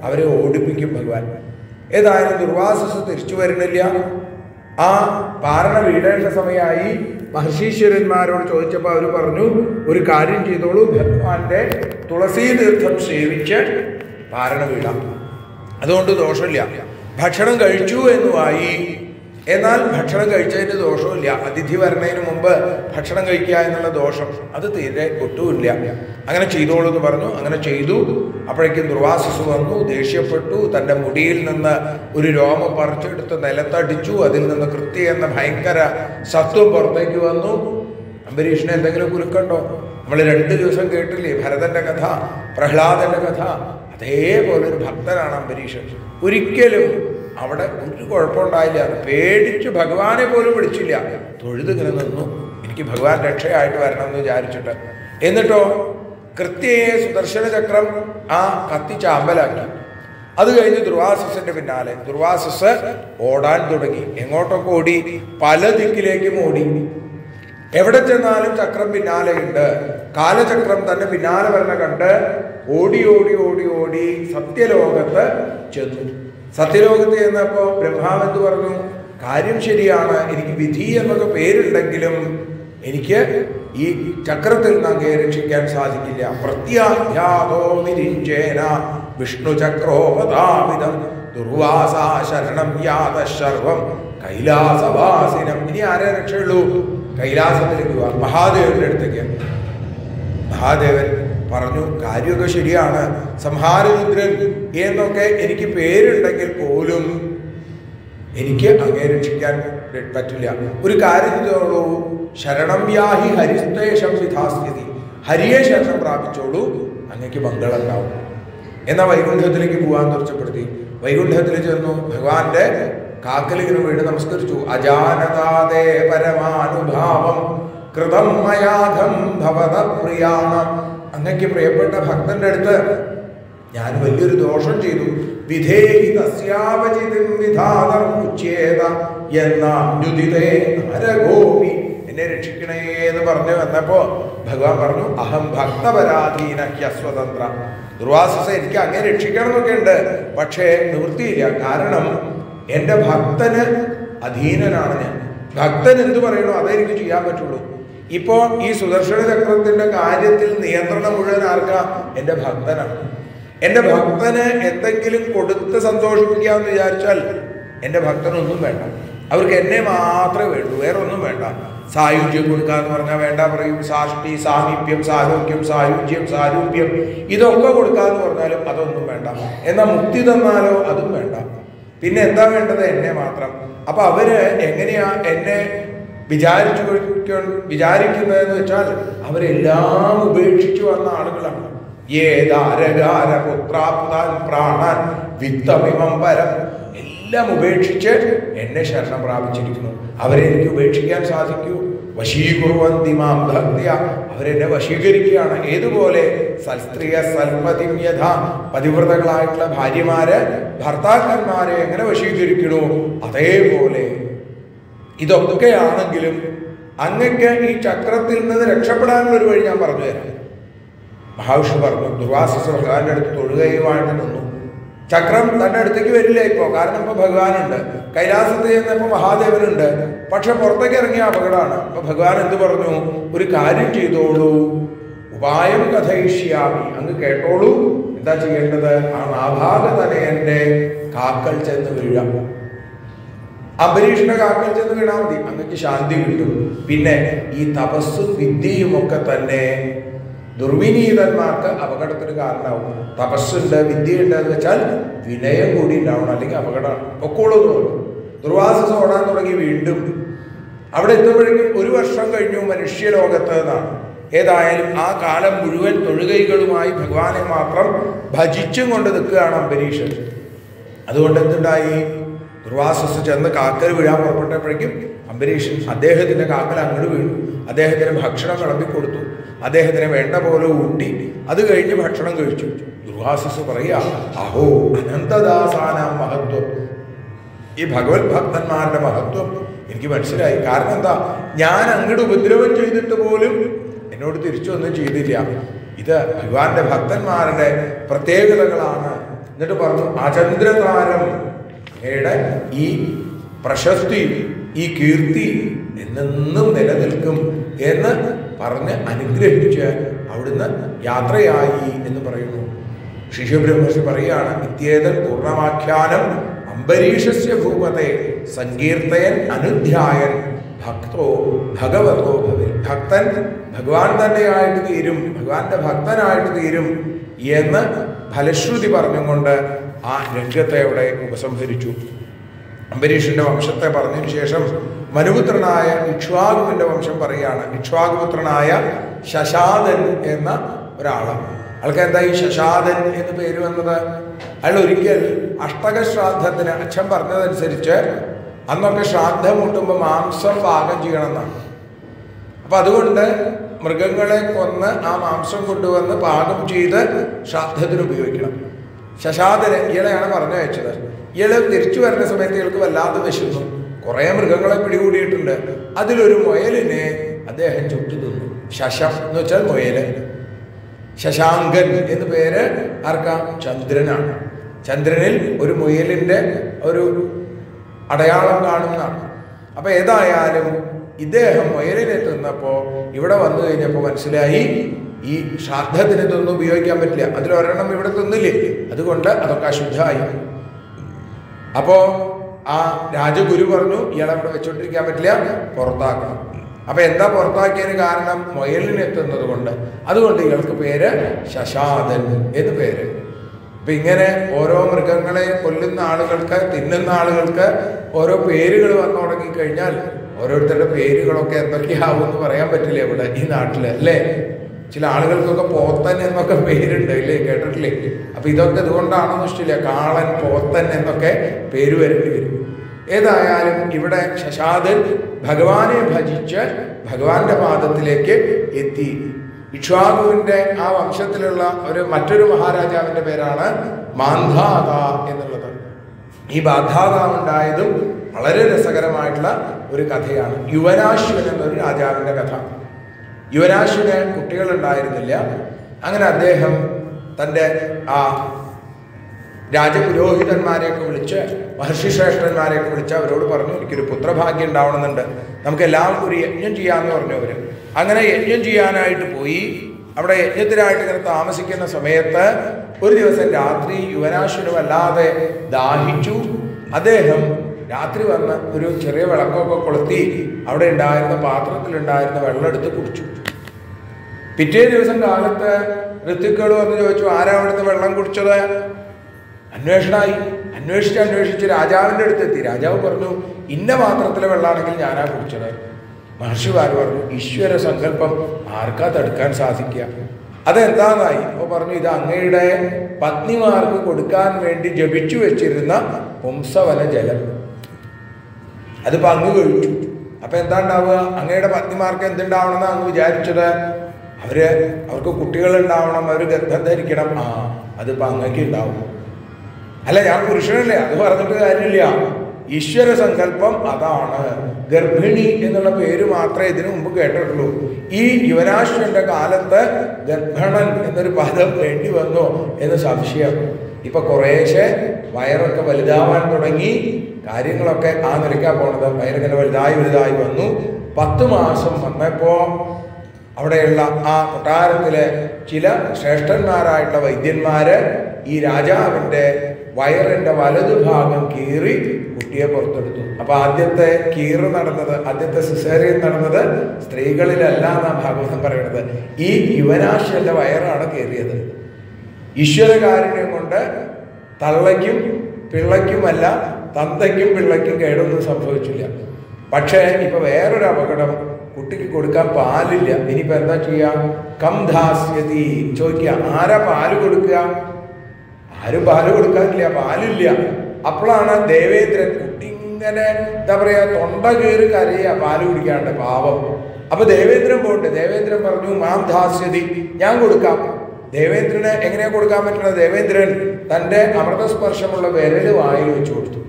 അവരെ ഓടിപ്പിക്കും ഭഗവാൻ. ഏതായാലും ദുർവാസസ് തിരിച്ചു വരുന്നില്ല. ആ പാരണ വീടേണ്ട സമയമായി. മഹർഷീശ്വരന്മാരോട് ചോദിച്ചപ്പോൾ അവർ പറഞ്ഞു, ഒരു കാര്യം ചെയ്തോളൂ, ഭഗവാന്റെ തുളസീ തീർത്ഥം സേവിച്ച് പാരണ വീടാം, അതുകൊണ്ട് ദോഷമില്ല. ഭക്ഷണം കഴിച്ചു എന്നുമായി. എന്നാൽ ഭക്ഷണം കഴിച്ചതിൻ്റെ ദോഷമില്ല. അതിഥി വരുന്നതിന് മുമ്പ് ഭക്ഷണം കഴിക്കുക എന്നുള്ള ദോഷം അത് തീരെ ഒട്ടുമില്ല. അങ്ങനെ ചെയ്തോളൂ എന്ന് പറഞ്ഞു. അങ്ങനെ ചെയ്തു. അപ്പോഴേക്കും ദുർവാസസ് വന്നു, ദേഷ്യപ്പെട്ടു. തൻ്റെ മുടിയിൽ നിന്ന് ഒരു രോമം പറിച്ചെടുത്ത് നിലത്തടിച്ചു. അതിൽ നിന്ന് കൃത്യ എന്ന ഭയങ്കര സത്വം പുറത്തേക്ക് വന്നു. അംബരീഷിനെ എന്തെങ്കിലും കുലുക്കണ്ടോ? നമ്മൾ 2 ദിവസം കേട്ടില്ലേ ഭരതൻ്റെ കഥ, പ്രഹ്ലാദൻ്റെ കഥ. അതേപോലെ ഒരു ഭക്തനാണ് അംബരീഷൻ. ഒരിക്കലും അവിടെ ഒരു കുഴപ്പമുണ്ടായില്ല. പേടിച്ച് ഭഗവാനെ പോലും വിളിച്ചില്ല. തൊഴുതിങ്ങനെ നിന്നു, എനിക്ക് ഭഗവാൻ രക്ഷയായിട്ട് വരണം എന്ന് വിചാരിച്ചിട്ട്. എന്നിട്ടോ കൃത്യയെ സുദർശന ചക്രം ആ കത്തി ചാമ്പലാക്കി. അത് കഴിഞ്ഞ് ദുർവാസസിന്റെ പിന്നാലെ ദുർവാസസ് ഓടാൻ തുടങ്ങി. എങ്ങോട്ടൊക്കെ ഓടി? പല ദിക്കിലേക്കും ഓടി. എവിടെ ചെന്നാലും ചക്രം പിന്നാലെയുണ്ട്. കാലചക്രം തന്നെ പിന്നാലെ വരണ കണ്ട് ഓടി ഓടി ഓടി ഓടി സത്യലോകത്ത് ചെന്നു. സത്യലോകത്ത് ചെന്നപ്പോൾ ബ്രഹ്മാവെന്ന് പറഞ്ഞു, കാര്യം ശരിയാണ്, എനിക്ക് വിധി എന്നൊക്കെ പേരുണ്ടെങ്കിലും എനിക്ക് ഈ ചക്രത്തിൽ നിന്ന് അങ്ങേ രക്ഷിക്കാൻ സാധിക്കില്ല. പ്രത്യാധ്യാതോ വിരിഞ്ചേന വിഷ്ണു ചക്രോപതാവിധം ദുർവാസാ ശരണം യാത സർവം കൈലാസവാസിനം. ഇനി ആരെ രക്ഷയുള്ളൂ? കൈലാസത്തിലേക്ക് പോവാ, മഹാദേവന്റെ അടുത്തേക്ക്. മഹാദേവൻ പറഞ്ഞു, കാര്യമൊക്കെ ശരിയാണ്, സംഹാരരുദ്രൻ എന്നൊക്കെ എനിക്ക് പേരുണ്ടെങ്കിൽ പോലും എനിക്ക് അങ്ങേ രക്ഷിക്കാൻ പറ്റില്ല. ഒരു കാര്യം ചെയ്തോളൂ, ശരണം യാഹി ഹരിസ്തേഷം വിധാസ്ഥിതി, ഹരിയെ ശരണം പ്രാപിച്ചോളൂ, അങ്ങക്ക് മംഗളം ഉണ്ടാവും. എന്നാൽ വൈകുണ്ഠത്തിലേക്ക് പോകാൻ തീർച്ചപ്പെടുത്തി. വൈകുണ്ഠത്തിൽ ചെന്നു. ഭഗവാന്റെ കാക്കലിങ്ങനെ വീട് നമസ്കരിച്ചു. അജാനതാദേ പരമാനുഭാവം കൃതം മയാധം ഭവത പ്രിയാണം. അങ്ങക്ക് പ്രിയപ്പെട്ട ഭക്തന്റെ അടുത്ത് ഞാൻ വലിയൊരു ദോഷം ചെയ്തു. വിധേഹി തസ്യാവചിതിം വിധാതം ഉച്യേത എന്നാനുദിതേ നരഗോപി, എന്നെ രക്ഷിക്കണേ എന്ന് പറഞ്ഞു വന്നപ്പോ ഭഗവാൻ പറഞ്ഞു, അഹം ഭക്തപരാധീന ഹ്യസ്വതന്ത്ര. ദുർവാസസെ, എനിക്ക് അങ്ങനെ രക്ഷിക്കണം എന്നൊക്കെ ഉണ്ട്, പക്ഷേ നിവൃത്തിയില്ല. കാരണം എൻ്റെ ഭക്തന് അധീനനാണ് ഞാൻ. ഭക്തൻ എന്ത് പറയണോ അതേ എനിക്ക് ചെയ്യാൻ പറ്റുള്ളൂ. ഇപ്പോ ഈ സുദർശന ചക്രത്തിന്റെ കാര്യത്തിൽ നിയന്ത്രണം മുഴുവൻ ആർക്കാ? എൻ്റെ ഭക്തനാണ്. എൻ്റെ ഭക്തന് എന്തെങ്കിലും കൊടുത്ത് സന്തോഷിപ്പിക്കാമെന്ന് വിചാരിച്ചാൽ എൻ്റെ ഭക്തനൊന്നും വേണ്ട. അവർക്ക് എന്നെ മാത്രമേ വേണ്ടൂ, വേറെ ഒന്നും വേണ്ട. സായുജ്യം കൊടുക്കാന്ന് പറഞ്ഞാൽ വേണ്ട പറയും. സാഷ്ടി, സാമീപ്യം, സാരോഗ്യം, സായുജ്യം, സാരൂപ്യം ഇതൊക്കെ കൊടുക്കാന്ന് പറഞ്ഞാലും അതൊന്നും വേണ്ട. എന്നാൽ മുക്തി തന്നാലോ അതും വേണ്ട. പിന്നെ എന്താ വേണ്ടത്? എന്നെ മാത്രം. അപ്പൊ അവര് എങ്ങനെയാ എന്നെ വിചാരിക്കുന്നതെന്ന് വെച്ചാൽ അവരെല്ലാം ഉപേക്ഷിച്ചു വന്ന ആളുകളാണ്. പ്രാണാൻ വിത്തമിമം വരം എല്ലാം ഉപേക്ഷിച്ച് എന്നെ ശരണം പ്രാപിച്ചിരിക്കുന്നു. അവരെ എനിക്ക് ഉപേക്ഷിക്കാൻ സാധിക്കൂ? വശീകുർവന്തി മാം ഭക്ത്യ, അവരെന്നെ വശീകരിക്കുകയാണ്. ഏതുപോലെ? സൽസ്ത്രീയ സൽപതിം യഥ, പതിവ്രതകളായിട്ടുള്ള ഭാര്യമാര് ഭർത്താക്കന്മാരെ എങ്ങനെ വശീകരിക്കണോ അതേപോലെ. ഇതൊക്കെയാണെങ്കിലും അങ്ങക്ക് ഈ ചക്രത്തിൽ നിന്ന് രക്ഷപ്പെടാനുള്ള ഒരു വഴി ഞാൻ പറഞ്ഞു തരാം. മഹാവിഷ്ണു പറഞ്ഞു. ദുർവാസസ് ഭഗവാന്റെ അടുത്ത് തൊഴുകയുമായിട്ട് നിന്നു. ചക്രം തൻ്റെ അടുത്തേക്ക് വരില്ല ഇപ്പോൾ, കാരണം ഇപ്പോൾ ഭഗവാനുണ്ട്. കൈലാസത്തിൽ ചെന്നപ്പോൾ മഹാദേവനുണ്ട്. പക്ഷെ പുറത്തേക്ക് ഇറങ്ങിയ അപകടമാണ്. അപ്പോൾ ഭഗവാൻ എന്ത് പറഞ്ഞു? ഒരു കാര്യം ചെയ്തോളൂ, ഉപായം കഥയിഷ്യാമി, അങ്ങ് കേട്ടോളൂ. എന്താ ചെയ്യേണ്ടത്? ആ നാഭാഗതനയന്റെ കാക്കൽ ചെന്ന് വീഴാം. അംബരീഷിന്റെ കാക്കൽ ചെന്ന് വീണാൽ മതി, അങ്ങക്ക് ശാന്തി കിട്ടും. പിന്നെ ഈ തപസ്സും വിദ്യയും ഒക്കെ തന്നെ ദുർവിനീതന്മാർക്ക് അപകടത്തിന് കാരണമാവും. തപസ്സുണ്ട്, വിദ്യയുണ്ട് എന്ന് വെച്ചാൽ വിനയം കൂടി ഉണ്ടാവണം, അല്ലെങ്കിൽ അപകടമാണ്. പൊക്കോളൂ തോന്നും. ദുർവാസസ് ഓടാൻ തുടങ്ങി. വീണ്ടും അവിടെ എത്തുമ്പോഴേക്കും 1 വർഷം കഴിഞ്ഞു മനുഷ്യലോകത്ത് എന്നാണ്. ഏതായാലും ആ കാലം മുഴുവൻ തൊഴുകൈകളുമായി ഭഗവാനെ മാത്രം ഭജിച്ചും കൊണ്ട് നിൽക്കുകയാണ് അംബരീഷൻ. അതുകൊണ്ട് എന്തുണ്ടായി? ദുർവാസസ് ചെന്ന് കാക്കൽ വീഴാൻ പുറപ്പെട്ടപ്പോഴേക്കും അംബരീഷൻ അദ്ദേഹത്തിൻ്റെ കാക്കൽ അങ്ങോട്ട് വീണു. അദ്ദേഹത്തിന് ഭക്ഷണം വിളമ്പിക്കൊടുത്തു. അദ്ദേഹത്തിന് വേണ്ട പോലെ ഊട്ടി. അത് കഴിഞ്ഞ് ഭക്ഷണം കഴിച്ചു. ദുർവാസസ് പറയുക, അഹോ അനന്തദാസാനാം മഹത്വം, ഈ ഭഗവത് ഭക്തന്മാരുടെ മഹത്വം എനിക്ക് മനസ്സിലായി. കാരണം എന്താ? ഞാൻ അങ്ങോട്ട് ഉപദ്രവം ചെയ്തിട്ട് പോലും എന്നോട് തിരിച്ചൊന്നും ചെയ്തില്ല. ഇത് ഭഗവാന്റെ ഭക്തന്മാരുടെ പ്രത്യേകതകളാണ്. എന്നിട്ട് പറഞ്ഞു, അചന്ദ്രതാരം അങ്ങയുടെ ഈ പ്രശസ്തി, ഈ കീർത്തി എന്നെന്നും നിലനിൽക്കും എന്ന് പറഞ്ഞ് അനുഗ്രഹിച്ച് അവിടുന്ന് യാത്രയായി എന്ന് പറയുന്നു. ശിശുബ്രഹ്മർഷി പറയുകയാണ്, ഇത്യേതൻ പൂർണ്ണമാഖ്യാനം അംബരീഷസ്യ ഭൂപതേ സങ്കീർത്തയൻ അനുധ്യായൻ ഭക്തോ ഭഗവതോ ഭവിൽ. ഭക്തൻ ഭഗവാൻ തന്നെയായിട്ട് തീരും, ഭഗവാന്റെ ഭക്തനായിട്ട് തീരും എന്ന് ഫലശ്രുതി പറഞ്ഞുകൊണ്ട് ആ രംഗത്തെ അവിടെ ഉപസംഹരിച്ചു. അംബരീഷിന്റെ വംശത്തെ പറഞ്ഞതിന് ശേഷം മനുപുത്രനായ ഇക്ഷ്വാകുവിന്റെ വംശം പറയുകയാണ്. ഇക്ഷ്വാകുപുത്രനായ ശശാദൻ എന്ന ഒരാളാണ്. ആൾക്ക് എന്താ ഈ ശശാദൻ എന്ന് പേര് വന്നത്? അയാൾ ഒരിക്കൽ അഷ്ടകശ്രാദ്ധത്തിന് അച്ഛൻ പറഞ്ഞതനുസരിച്ച് അന്നൊക്കെ ശ്രാദ്ധം മുട്ടുമ്പോൾ മാംസം പാകം ചെയ്യണമെന്നാണ്. അപ്പം അതുകൊണ്ട് മൃഗങ്ങളെ കൊന്ന് ആ മാംസം കൊണ്ടുവന്ന് പാകം ചെയ്ത് ശ്രാദ്ധത്തിന് ഉപയോഗിക്കണം. ശശാദന് ഇയാളെയാണ് പറഞ്ഞു അയച്ചത്. ഇയാൾ തിരിച്ചു വരുന്ന സമയത്ത് ഇയാൾക്ക് വല്ലാതെ വിശന്നു. കുറേ മൃഗങ്ങളെ പിടികൂടിയിട്ടുണ്ട്. അതിലൊരു മുയലിനെ അദ്ദേഹം ചുട്ടു തിന്നു. ശശം എന്ന് വെച്ചാൽ മുയല്. ശശാങ്കൻ എന്ന് പേര് ആർക്കാം? ചന്ദ്രനാണ്. ചന്ദ്രനിൽ ഒരു മുയലിൻ്റെ ഒരു അടയാളം കാണുന്നതാണ്. അപ്പം ഏതായാലും ഇദ്ദേഹം മുയലിനെ തിന്നപ്പോൾ ഇവിടെ വന്നു കഴിഞ്ഞപ്പോൾ മനസ്സിലായി ഈ ശ്രാദ്ധത്തിന് ഇതൊന്നും ഉപയോഗിക്കാൻ പറ്റില്ല. അതിലൊരെണ്ണം ഇവിടെ തിന്നില്ലേ, അതുകൊണ്ട് അതൊക്കെ അശുദ്ധമായി. അപ്പോൾ ആ രാജഗുരു പറഞ്ഞു, ഇയാളെ ഇവിടെ വെച്ചോണ്ടിരിക്കാൻ പറ്റില്ല, പുറത്താക്കണം. അപ്പം എന്താ പുറത്താക്കിയതിന് കാരണം? മുയലിനെ എത്തുന്നത് കൊണ്ട്. അതുകൊണ്ട് ഇയാൾക്ക് പേര് ശശാദൻ എന്ന് പേര്. അപ്പം ഇങ്ങനെ ഓരോ മൃഗങ്ങളെ കൊല്ലുന്ന ആളുകൾക്ക്, തിന്നുന്ന ആളുകൾക്ക് ഓരോ പേരുകൾ വന്നു തുടങ്ങിക്കഴിഞ്ഞാൽ ഓരോരുത്തരുടെ പേരുകളൊക്കെ എന്തൊക്കെയാവും എന്ന് പറയാൻ പറ്റില്ല ഇവിടെ ഈ നാട്ടിൽ, അല്ലേ? ചില ആളുകൾക്കൊക്കെ പോത്തൻ എന്നൊക്കെ പേരുണ്ട്, ഇല്ലേ? കേട്ടിട്ടില്ലേ? അപ്പം ഇതൊക്കെ ഇതുകൊണ്ടാണെന്ന് ഇഷ്ടമില്ല. കാളൻ, പോത്തൻ എന്നൊക്കെ പേര് വരേണ്ടി വരും. ഏതായാലും ഇവിടെ ശശാദൻ ഭഗവാനെ ഭജിച്ച് ഭഗവാന്റെ പാദത്തിലേക്ക് എത്തി. ഇക്ഷ്വാകുവിൻ്റെ ആ വംശത്തിലുള്ള മറ്റൊരു മഹാരാജാവിൻ്റെ പേരാണ് മാന്ധാത എന്നുള്ളത്. ഈ ബാധാതാവ് ഉണ്ടായതും വളരെ രസകരമായിട്ടുള്ള ഒരു കഥയാണ്. യുവനാശ്വൻ എന്നൊരു രാജാവിൻ്റെ കഥ. യുവനാശ്വന് കുട്ടികളുണ്ടായിരുന്നില്ല. അങ്ങനെ അദ്ദേഹം തൻ്റെ ആ രാജപുരോഹിതന്മാരെയൊക്കെ വിളിച്ച്, മഹർഷിശ്രേഷ്ഠന്മാരെയൊക്കെ വിളിച്ച് അവരോട് പറഞ്ഞു, എനിക്കൊരു പുത്രഭാഗ്യം ഉണ്ടാവണമെന്നുണ്ട്, നമുക്കെല്ലാം ഒരു യജ്ഞം ചെയ്യാമെന്ന് പറഞ്ഞു അവർ. അങ്ങനെ യജ്ഞം ചെയ്യാനായിട്ട് പോയി. അവിടെ യജ്ഞത്തിനായിട്ട് ഇങ്ങനെ താമസിക്കുന്ന സമയത്ത് ഒരു ദിവസം രാത്രി യുവനാശ്വന് വല്ലാതെ ദാഹിച്ചു. അദ്ദേഹം രാത്രി വന്ന് ഒരു ചെറിയ വിളക്കൊക്കെ കൊളുത്തി അവിടെ ഉണ്ടായിരുന്ന പാത്രത്തിലുണ്ടായിരുന്ന വെള്ളം എടുത്ത് കുടിച്ചു. പിറ്റേ ദിവസം കാലത്ത് ഋത്തുക്കൾ വന്ന് ചോദിച്ചു, ആരാ അവിടുന്ന് വെള്ളം കുടിച്ചത്? അന്വേഷണമായി. അന്വേഷിച്ച് രാജാവിൻ്റെ അടുത്തെത്തി. രാജാവ് പറഞ്ഞു, ഇന്ന പാത്രത്തിലെ വെള്ളമാണെങ്കിൽ ഞാനാ കുടിച്ചത്. മഹർഷിമാർ പറഞ്ഞു, ഈശ്വര സങ്കല്പം ആർക്കാ തടുക്കാൻ സാധിക്കുക? അതെന്താന്നായി. അപ്പോൾ പറഞ്ഞു, ഇത് അങ്ങയുടെ പത്നിമാർക്ക് കൊടുക്കാൻ വേണ്ടി ജപിച്ചു വെച്ചിരുന്ന പുംസവന ജലം, അതിപ്പോൾ അങ്ങ് കഴിച്ചു. അപ്പം എന്താ ഉണ്ടാവുക? അങ്ങയുടെ പത്നിമാർക്ക് എന്തുണ്ടാവണമെന്നാണ് അങ്ങ് വിചാരിച്ചത്? അവർക്ക് കുട്ടികളുണ്ടാവണം, അവർ ഗർഭം ധരിക്കണം. അതിപ്പോൾ അങ്ങക്ക് ഉണ്ടാവും. അല്ല, ഞാൻ പുരുഷനല്ലേ, അത് പറഞ്ഞിട്ട് കാര്യമില്ല. ഈശ്വര സങ്കല്പം അതാണ്. ഗർഭിണി എന്നുള്ള പേര് മാത്രമേ ഇതിനു മുമ്പ് കേട്ടിട്ടുള്ളൂ. ഈ യുവരാശ്വന്റെ കാലത്ത് ഗർഭണൻ എന്നൊരു പദം വേണ്ടി വന്നോ എന്ന് സംശയം. ഇപ്പൊ കുറേശ്ശെ വയറൊക്കെ വലുതാവാൻ തുടങ്ങി, കാര്യങ്ങളൊക്കെ ആ നിലയ്ക്കാ പോണത്. വയറിങ്ങനെ വലുതായി വന്നു. 10 മാസം വന്നപ്പോ അവിടെയുള്ള ആ കൊട്ടാരത്തിലെ ചില ശ്രേഷ്ഠന്മാരായിട്ടുള്ള വൈദ്യന്മാര് ഈ രാജാവിന്റെ വയറിന്റെ വലതുഭാഗം കീറി കുട്ടിയെ പുറത്തെടുത്തു. അപ്പൊ ആദ്യത്തെ കീറ് നടന്നത്, ആദ്യത്തെ സിസേറിയൻ നടന്നത് സ്ത്രീകളിലല്ല എന്നാ ഭാഗവതം പറയുന്നത്. ഈ യുവനാശ്വന്റെ വയറാണ് കീറിയത്. ഈശ്വരകാരുണ്യം കൊണ്ട് തള്ളയ്ക്കും പിള്ളയ്ക്കുമല്ല, തന്തയ്ക്കും പിള്ളയ്ക്കും കേടൊന്നും സംഭവിച്ചില്ല. പക്ഷേ ഇപ്പൊ വേറൊരു അപകടം, കുട്ടിക്ക് കൊടുക്കാൻ പാലില്ല. ഇനിയിപ്പോ എന്താ ചെയ്യാ? കം ധാസ്യതി ചോദിക്കുക, ആരാ പാല് കൊടുക്കുക? ആരും പാല് കൊടുക്കാനില്ല, പാലില്ല. അപ്പോഴാണ് ദേവേന്ദ്രൻ, കുട്ടി ഇങ്ങനെ എന്താ പറയാ തൊണ്ട കീറി കരയ പാല് കുടിക്കാണ്ട്, പാവം. അപ്പൊ ദേവേന്ദ്രൻ പോട്ടെ. ദേവേന്ദ്രൻ പറഞ്ഞു മാം ധാസ്യതി, ഞാൻ കൊടുക്കാം. ദേവേന്ദ്രന് എങ്ങനെയാ കൊടുക്കാൻ പറ്റുന്നത്? ദേവേന്ദ്രൻ തൻ്റെ അമൃതസ്പർശമുള്ള വിരല് വായിൽ വെച്ച് കൊടുത്തു.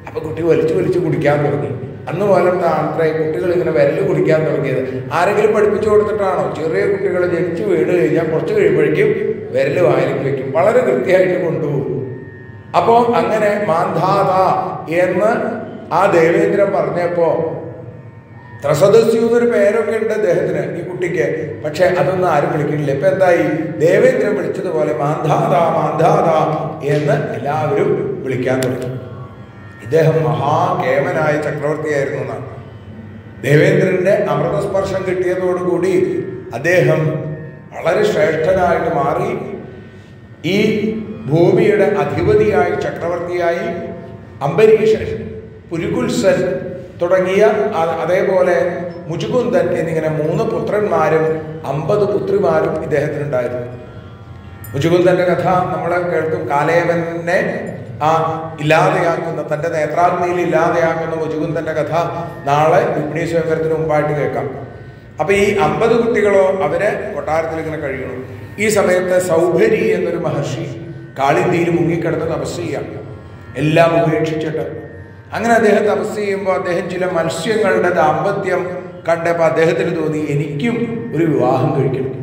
അപ്പൊ കുട്ടി വലിച്ചു കുടിക്കാൻ തുടങ്ങി. അന്ന് പോലത്തെ ആൾക്കാരെ കുട്ടികൾ ഇങ്ങനെ വിരല് കുടിക്കാൻ തുടങ്ങിയത് ആരെങ്കിലും പഠിപ്പിച്ചു കൊടുത്തിട്ടാണോ? ചെറിയ കുട്ടികൾ ജനിച്ചു വീണ് കഴിഞ്ഞാൽ കുറച്ച് കഴിയുമ്പോഴേക്കും വിരല് വായിലേക്ക് വെക്കും, വളരെ കൃത്യമായിട്ട് കൊണ്ടുപോകും. അപ്പോ അങ്ങനെ മാന്ധാത എന്ന് ആ ദേവേന്ദ്രൻ പറഞ്ഞപ്പോ, ത്രസദസ്യു എന്നൊരു പേരൊക്കെ ഉണ്ട് അദ്ദേഹത്തിന്, ഈ കുട്ടിക്ക്. പക്ഷെ അതൊന്നും ആരും വിളിക്കുന്നില്ല. ഇപ്പൊ എന്തായി? ദേവേന്ദ്രൻ വിളിച്ചതുപോലെ മാന്ധാത എന്ന് എല്ലാവരും വിളിക്കാൻ തുടങ്ങി. ഇദ്ദേഹം മഹാകേമനായ ചക്രവർത്തിയായിരുന്നു എന്നാണ്. ദേവേന്ദ്രന്റെ അമൃതസ്പർശം കിട്ടിയതോടുകൂടി അദ്ദേഹം വളരെ ശ്രേഷ്ഠനായിട്ട് മാറി. ഈ ഭൂമിയുടെ അധിപതിയായി, ചക്രവർത്തിയായി അംബരീഷൻ, പുരുകുൽസൻ തുടങ്ങിയ, അതേപോലെ മുചുകുന്ദൻ എന്നിങ്ങനെ 3 പുത്രന്മാരും 50 പുത്രിമാരും ഇദ്ദേഹത്തിനുണ്ടായിരുന്നു. മുചുകുന്ദന്റെ കഥ നമ്മൾ കേൾക്കും. കാലേവനെ ഇല്ലാതെയാക്കുന്ന, തൻ്റെ നേത്രാഗ്നിയിൽ ഇല്ലാതെയാക്കുന്ന മുചുകുന്ദന്റെ കഥ നാളെ രുക്മിണീ സ്വയംവരത്തിന് മുമ്പായിട്ട് കേൾക്കാം. അപ്പൊ ഈ 50 കുട്ടികളോ അവരെ കൊട്ടാരത്തിൽ ഇങ്ങനെ കഴിയണം. ഈ സമയത്ത് സൗഭരി എന്നൊരു മഹർഷി കാളിന്തിയിൽ മുങ്ങിക്കിടന്ന് തപസ് ചെയ്യാം, എല്ലാം ഉപേക്ഷിച്ചിട്ട്. അങ്ങനെ അദ്ദേഹം തപസ് ചെയ്യുമ്പോൾ അദ്ദേഹം ചില മത്സ്യങ്ങളുടെ ദാമ്പത്യം കണ്ടപ്പോൾ അദ്ദേഹത്തിന് തോന്നി എനിക്കും ഒരു വിവാഹം കഴിക്കണം.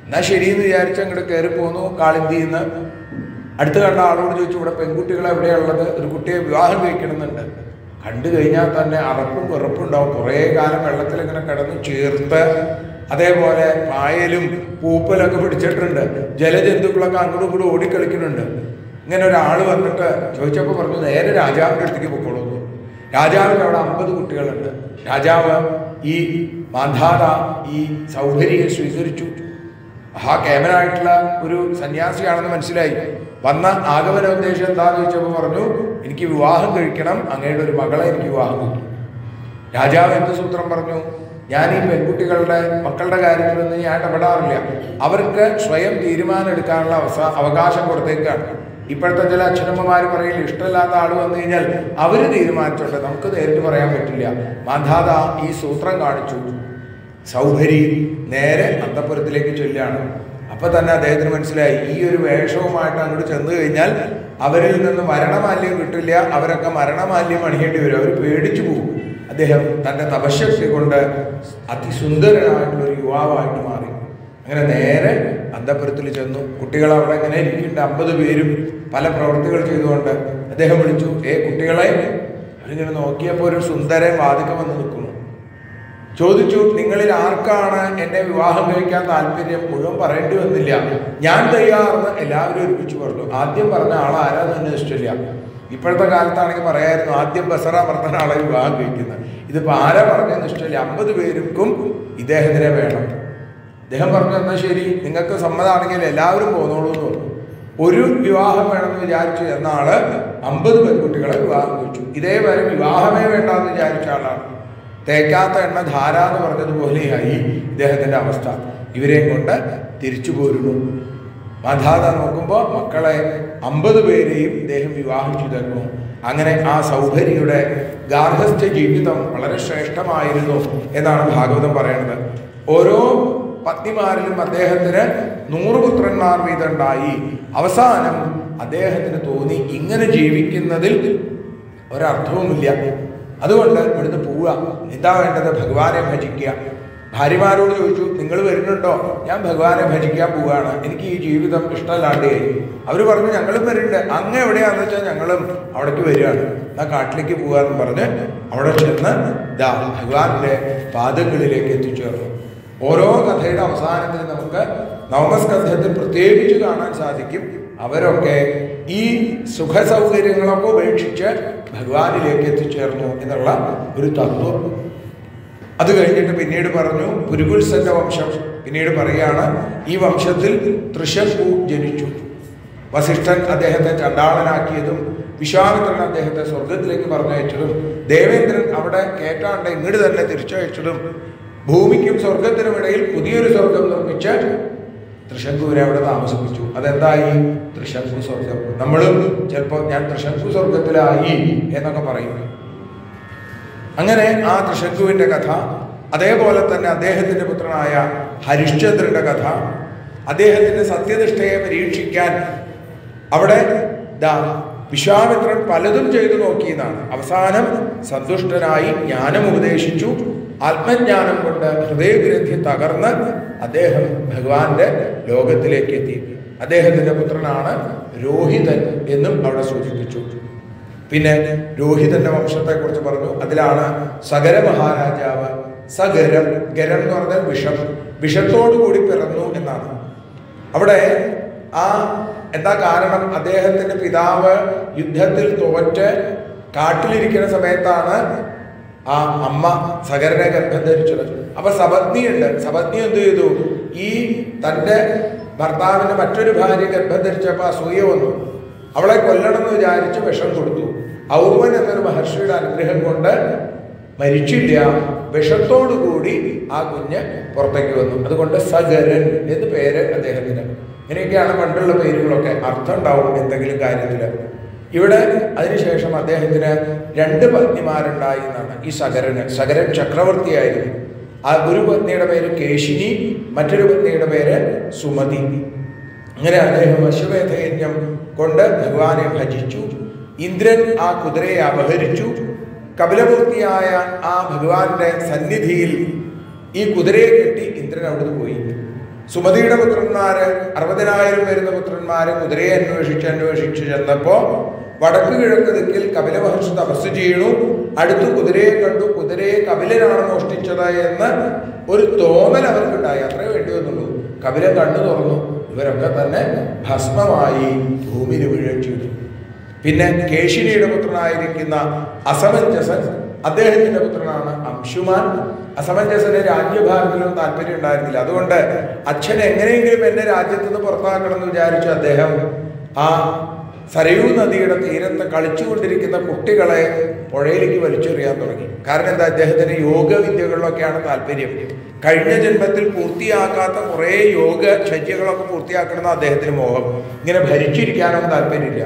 എന്നാൽ ശരിയെന്ന് വിചാരിച്ച് അങ്ങോട്ട് കയറി പോന്നു. കാളിന്തിയിൽ നിന്ന് അടുത്ത് കണ്ട ആളോട് ചോദിച്ചു, ഇവിടെ പെൺകുട്ടികൾ എവിടെയുള്ളത്? ഒരു കുട്ടിയെ വിവാഹം കഴിക്കണമെന്നുണ്ട്. കണ്ടു കഴിഞ്ഞാൽ തന്നെ അറപ്പും വെറുപ്പും ഉണ്ടാവും. കുറേ കാലം വെള്ളത്തിൽ ഇങ്ങനെ കിടന്ന് ചേർത്ത്, അതേപോലെ പായലും പൂപ്പലൊക്കെ പിടിച്ചിട്ടുണ്ട്. ജലജന്തുക്കളൊക്കെ അങ്ങോട്ടും ഇങ്ങോട്ടും ഓടിക്കളിക്കുന്നുണ്ട്. ഇങ്ങനെ ഒരാൾ വന്നിട്ട് ചോദിച്ചപ്പോൾ പറഞ്ഞു, നേരെ രാജാവിൻ്റെ അടുത്തേക്ക് പൊക്കോളൂ. രാജാവിൻ്റെ അവിടെ 50 കുട്ടികളുണ്ട്. രാജാവ് ഈ മാന്ധാത ഈ സൗഭരിയെ സ്വീകരിച്ചു. കേമനായിട്ടുള്ള ഒരു സന്യാസിയാണെന്ന് മനസ്സിലായി. വന്ന ആഗമന ഉദ്ദേശം എന്താണെന്ന് ചോദിച്ചപ്പോൾ പറഞ്ഞു, എനിക്ക് വിവാഹം കഴിക്കണം, അങ്ങയുടെ ഒരു മകളെ എനിക്ക് വിവാഹം കഴിക്കും. രാജാവ് എന്ത് സൂത്രം പറഞ്ഞു? ഞാൻ ഈ പെൺകുട്ടികളുടെ മക്കളുടെ കാര്യത്തിലൊന്നും ഞാൻ ഇടപെടാറില്ല. അവർക്ക് സ്വയം തീരുമാനം എടുക്കാനുള്ള അവകാശം കൊടുത്തേക്കാണ്. ഇപ്പോഴത്തെ ചില അച്ഛനമ്മമാർ പറയില്ല, ഇഷ്ടമില്ലാത്ത ആൾ വന്നു കഴിഞ്ഞാൽ അവർ തീരുമാനിച്ചോട്ടെ, നമുക്ക് നേരിട്ട് പറയാൻ പറ്റില്ല. മാന്ധാത ഈ സൂത്രം കാണിച്ചു. സൗഭരി നേരെ അന്തഃപുരത്തിലേക്ക് ചൊല്ലാണ്. അപ്പൊ തന്നെ അദ്ദേഹത്തിന് മനസ്സിലായി, ഈ ഒരു വേഷവുമായിട്ട് അങ്ങോട്ട് ചെന്ന് കഴിഞ്ഞാൽ അവരിൽ നിന്ന് മരണമാല്യം കിട്ടില്ല, അവരൊക്കെ മരണമാല്യം അണിയേണ്ടി വരും, അവർ പേടിച്ചു പോകും. അദ്ദേഹം തൻ്റെ തപശക്തി കൊണ്ട് അതിസുന്ദരനായിട്ടുള്ളൊരു യുവാവായിട്ട് മാറി. അങ്ങനെ നേരെ അന്തഃപുരത്തിൽ ചെന്നു. കുട്ടികൾ അവിടെ ഇങ്ങനെ ഇരിക്കുന്നുണ്ട്, 50 പേരും പല പ്രവൃത്തികൾ ചെയ്തുകൊണ്ട്. അദ്ദേഹം വിളിച്ചു, കുട്ടികളെ. അവരിങ്ങനെ നോക്കിയപ്പോൾ ഒരു സുന്ദരൻ വാതിക്കം വന്ന് നിൽക്കുന്നു. ചോദിച്ചു, നിങ്ങളിൽ ആർക്കാണ് എന്നെ വിവാഹം കഴിക്കാൻ താല്പര്യം? മുഴുവൻ പറയേണ്ടി വന്നില്ല, ഞാൻ തയ്യാറെന്ന് എല്ലാവരും ഒരുമിച്ച് പറഞ്ഞു. ആദ്യം പറഞ്ഞ ആൾ ആരാന്ന് തന്നെ ഇഷ്ടമില്ല. ഇപ്പോഴത്തെ കാലത്താണെങ്കിൽ പറയായിരുന്നു, ആദ്യം ബസറ പറഞ്ഞ ആളെ വിവാഹം കഴിക്കുന്നത്. ഇതിപ്പോൾ ആരാ പറഞ്ഞതെന്ന് ഇഷ്ടമില്ല. 50 പേർക്കും ഇദ്ദേഹത്തിനെ വേണം. അദ്ദേഹം പറഞ്ഞു, എന്നാൽ ശരി, നിങ്ങൾക്ക് സമ്മതമാണെങ്കിൽ എല്ലാവരും പോന്നോളൂ എന്ന് പറഞ്ഞു. ഒരു വിവാഹം വേണമെന്ന് വിചാരിച്ചു എന്നാള് 50 പെൺകുട്ടികളെ വിവാഹം കഴിച്ചു. ഇതേവരെ വിവാഹമേ വേണ്ടാന്ന് വിചാരിച്ച ആളാണ്. തേക്കാത്ത എണ്ണ ധാര എന്ന് പറഞ്ഞതുപോലെയായി ഇദ്ദേഹത്തിൻ്റെ അവസ്ഥ. ഇവരെയും കൊണ്ട് തിരിച്ചു പോരുന്നു. മാധാത നോക്കുമ്പോൾ മക്കളെ 50 പേരെയും ഇദ്ദേഹം വിവാഹം ചെയ്തിരുന്നു. അങ്ങനെ ആ സൗഭരിയുടെ ഗാർഹസ്ഥ്യ ജീവിതം വളരെ ശ്രേഷ്ഠമായിരുന്നു എന്നാണ് ഭാഗവതം പറയുന്നത്. ഓരോ പത്നിമാരിലും അദ്ദേഹത്തിന് 100 പുത്രന്മാർ വീതമുണ്ടായി. അവസാനം അദ്ദേഹത്തിന് തോന്നി, ഇങ്ങനെ ജീവിക്കുന്നതിൽ ഒരർത്ഥവുമില്ല. അതുകൊണ്ട് ഇവിടുന്ന് പോവുക. എന്താ വേണ്ടത്? ഭഗവാനെ ഭജിക്കുക. ഭാര്യമാരോട് ചോദിച്ചു, നിങ്ങൾ വരുന്നുണ്ടോ? ഞാൻ ഭഗവാനെ ഭജിക്കാൻ പോവുകയാണ്, എനിക്ക് ഈ ജീവിതം ഇഷ്ടമല്ലാണ്ട് കഴിഞ്ഞു. അവർ പറഞ്ഞു, ഞങ്ങളും വരുന്നുണ്ട്. അങ്ങ് എവിടെയാണെന്ന് വെച്ചാൽ ഞങ്ങളും അവിടേക്ക് വരികയാണ്, എന്നാൽ കാട്ടിലേക്ക് പോകാമെന്ന് പറഞ്ഞ് അവിടെ ചെന്ന് ഭഗവാന്റെ പാദങ്ങളിലേക്ക് എത്തിച്ചേർന്നു. ഓരോ കഥയുടെ അവസാനത്തിൽ നമുക്ക് നവമസ്കന്ധത്തിൽ പ്രത്യേകിച്ച് കാണാൻ സാധിക്കും. അവരൊക്കെ ഈ സുഖസൗകര്യങ്ങളൊക്കെ ഉപേക്ഷിച്ച് ഭഗവാനിലേക്ക് എത്തിച്ചേർന്നു എന്നുള്ള ഒരു തത്വം. അത് കഴിഞ്ഞിട്ട് പിന്നീട് പറഞ്ഞു പുരുകുൽസന്റെ വംശം. പിന്നീട് പറയുകയാണ്, ഈ വംശത്തിൽ തൃശങ്കു ജനിച്ചു. വസിഷ്ഠൻ അദ്ദേഹത്തെ ചണ്ടാളനാക്കിയതും വിശ്വാമിത്രൻ അദ്ദേഹത്തെ സ്വർഗത്തിലേക്ക് പറഞ്ഞയച്ചതും ദേവേന്ദ്രൻ അവിടെ കേട്ടാണ്ട് ഇങ്ങോട്ട് തന്നെ തിരിച്ചയച്ചതും ഭൂമിക്കും സ്വർഗത്തിനും ഇടയിൽ പുതിയൊരു സ്വർഗം നിർമ്മിച്ച് തൃശങ്കുവിനെ അവിടെ താമസിപ്പിച്ചു. അതെന്തായി? തൃശങ്കു സ്വർഗം. നമ്മളും ചിലപ്പോൾ ഞാൻ തൃശങ്കു സ്വർഗത്തിലായി എന്നൊക്കെ പറയും. അങ്ങനെ ആ തൃശങ്കുവിൻ്റെ കഥ, അതേപോലെ തന്നെ അദ്ദേഹത്തിൻ്റെ പുത്രനായ ഹരിശ്ചന്ദ്രൻ്റെ കഥ, അദ്ദേഹത്തിൻ്റെ സത്യനിഷ്ഠയെ പരീക്ഷിക്കാൻ അവിടെ വിശ്വാമിത്രൻ പലതും ചെയ്തു നോക്കിയെന്നാണ്. അവസാനം സന്തുഷ്ടനായി ജ്ഞാനം ഉപദേശിച്ചു. ആത്മജ്ഞാനം കൊണ്ട് ഹൃദയഗ്രന്ഥി തകർന്ന് അദ്ദേഹം ഭഗവാന്റെ ലോകത്തിലേക്ക് എത്തി. അദ്ദേഹത്തിൻ്റെ പുത്രനാണ് രോഹിതൻ എന്നും അവിടെ സൂചിപ്പിച്ചു. പിന്നെ രോഹിതന്റെ വംശത്തെക്കുറിച്ച് പറഞ്ഞു. അതിലാണ് സഗര മഹാരാജാവ്. സഗരം, ഗരം എന്ന് പറഞ്ഞാൽ വിഷം, വിഷത്തോടു കൂടി പിറന്നു എന്നാണ്. അവിടെ എന്താ കാരണം? അദ്ദേഹത്തിന്റെ പിതാവ് യുദ്ധത്തിൽ തോറ്റ് കാട്ടിലിരിക്കുന്ന സമയത്താണ് ആ അമ്മ സഗരനെ ഗർഭം ധരിച്ചത്. അപ്പൊ സപത്നിയുണ്ട്. സപത്നി എന്ത് ചെയ്തു? ഈ തൻ്റെ ഭർത്താവിന് മറ്റൊരു ഭാര്യ ഗർഭം ധരിച്ചപ്പോൾ അസൂയ വന്നു. അവളെ കൊല്ലണമെന്ന് വിചാരിച്ച് വിഷം കൊടുത്തു. ഔർവൻ എന്നൊരു മഹർഷിയുടെ അനുഗ്രഹം കൊണ്ട് മരിച്ചില്ല, വിഷത്തോടുകൂടി ആ കുഞ്ഞ് പുറത്തേക്ക് വന്നു. അതുകൊണ്ട് സഗരൻ എന്ന് പേര് അദ്ദേഹത്തിന്. ഇങ്ങനെയൊക്കെയാണ് പണ്ടുള്ള പേരുകളൊക്കെ. അർത്ഥം ഉണ്ടാവും എന്തെങ്കിലും കാര്യത്തിൽ. ഇവിടെ അതിനുശേഷം അദ്ദേഹത്തിന് 2 പത്നിമാരുണ്ടായി എന്നാണ് ഈ സഗരന്. സഗരൻ ചക്രവർത്തിയായിരുന്നു. ആ ഒരു പത്നിയുടെ പേര് കേശിനി, മറ്റൊരു പത്നിയുടെ പേര് സുമതി. അങ്ങനെ അദ്ദേഹം അശ്വമേധയജ്ഞം കൊണ്ട് ഭഗവാനെ ഭജിച്ചു. ഇന്ദ്രൻ ആ കുതിരയെ അപഹരിച്ചു. കപിലമൂർത്തിയായ ആ ഭഗവാന്റെ സന്നിധിയിൽ ഈ കുതിരയെ കെട്ടി ഇന്ദ്രൻ അവിടുന്ന് പോയി. സുമതിയുടെ പുത്രന്മാര് 60,000 വരുന്ന പുത്രന്മാര് കുതിരയെ അന്വേഷിച്ച് ചെന്നപ്പോ വടക്ക് കിഴക്ക് ദിക്കിൽ കപില മഹർഷി തപസ് ചെയ്യണു. അടുത്ത് കുതിരയെ കണ്ടു. കുതിരയെ കപിലനാണ് മോഷ്ടിച്ചത് എന്ന് ഒരു തോന്നൽ അവർക്കുണ്ടായി. അത്രേ വേണ്ടി വന്നുള്ളൂ. കപിലൻ കണ്ണു തുറന്നു. ഇവരൊക്കെ തന്നെ ഭസ്മമായി ഭൂമിയിൽ വീഴുകയും ചെയ്തു. പിന്നെ കേശിനിയുടെ പുത്രനായിരിക്കുന്ന അസമഞ്ജസൻ, അദ്ദേഹത്തിന്റെ പുത്രനാണ് അംശുമാൻ. അസമഞ്ജസന് രാജ്യഭാരത്തിലും താല്പര്യം ഉണ്ടായിരുന്നില്ല. അതുകൊണ്ട് അച്ഛൻ എങ്ങനെയെങ്കിലും എന്നെ രാജ്യത്ത് നിന്ന് പുറത്താക്കണം എന്ന് വിചാരിച്ചു അദ്ദേഹം ആ സരയൂ നദിയുടെ തീരത്ത് കളിച്ചുകൊണ്ടിരിക്കുന്ന കുട്ടികളെ പുഴയിലേക്ക് വലിച്ചെറിയാൻ തുടങ്ങി. കാരണം എന്താ? അദ്ദേഹത്തിന് യോഗവിദ്യകളിലൊക്കെയാണ് താല്പര്യം. കഴിഞ്ഞ ജന്മത്തിൽ പൂർത്തിയാക്കാത്ത കുറേ യോഗചര്യകളൊക്കെ പൂർത്തിയാക്കണമെന്ന് അദ്ദേഹത്തിന് മോഹം. ഇങ്ങനെ ഭരിച്ചിരിക്കാനൊന്നും താല്പര്യമില്ല.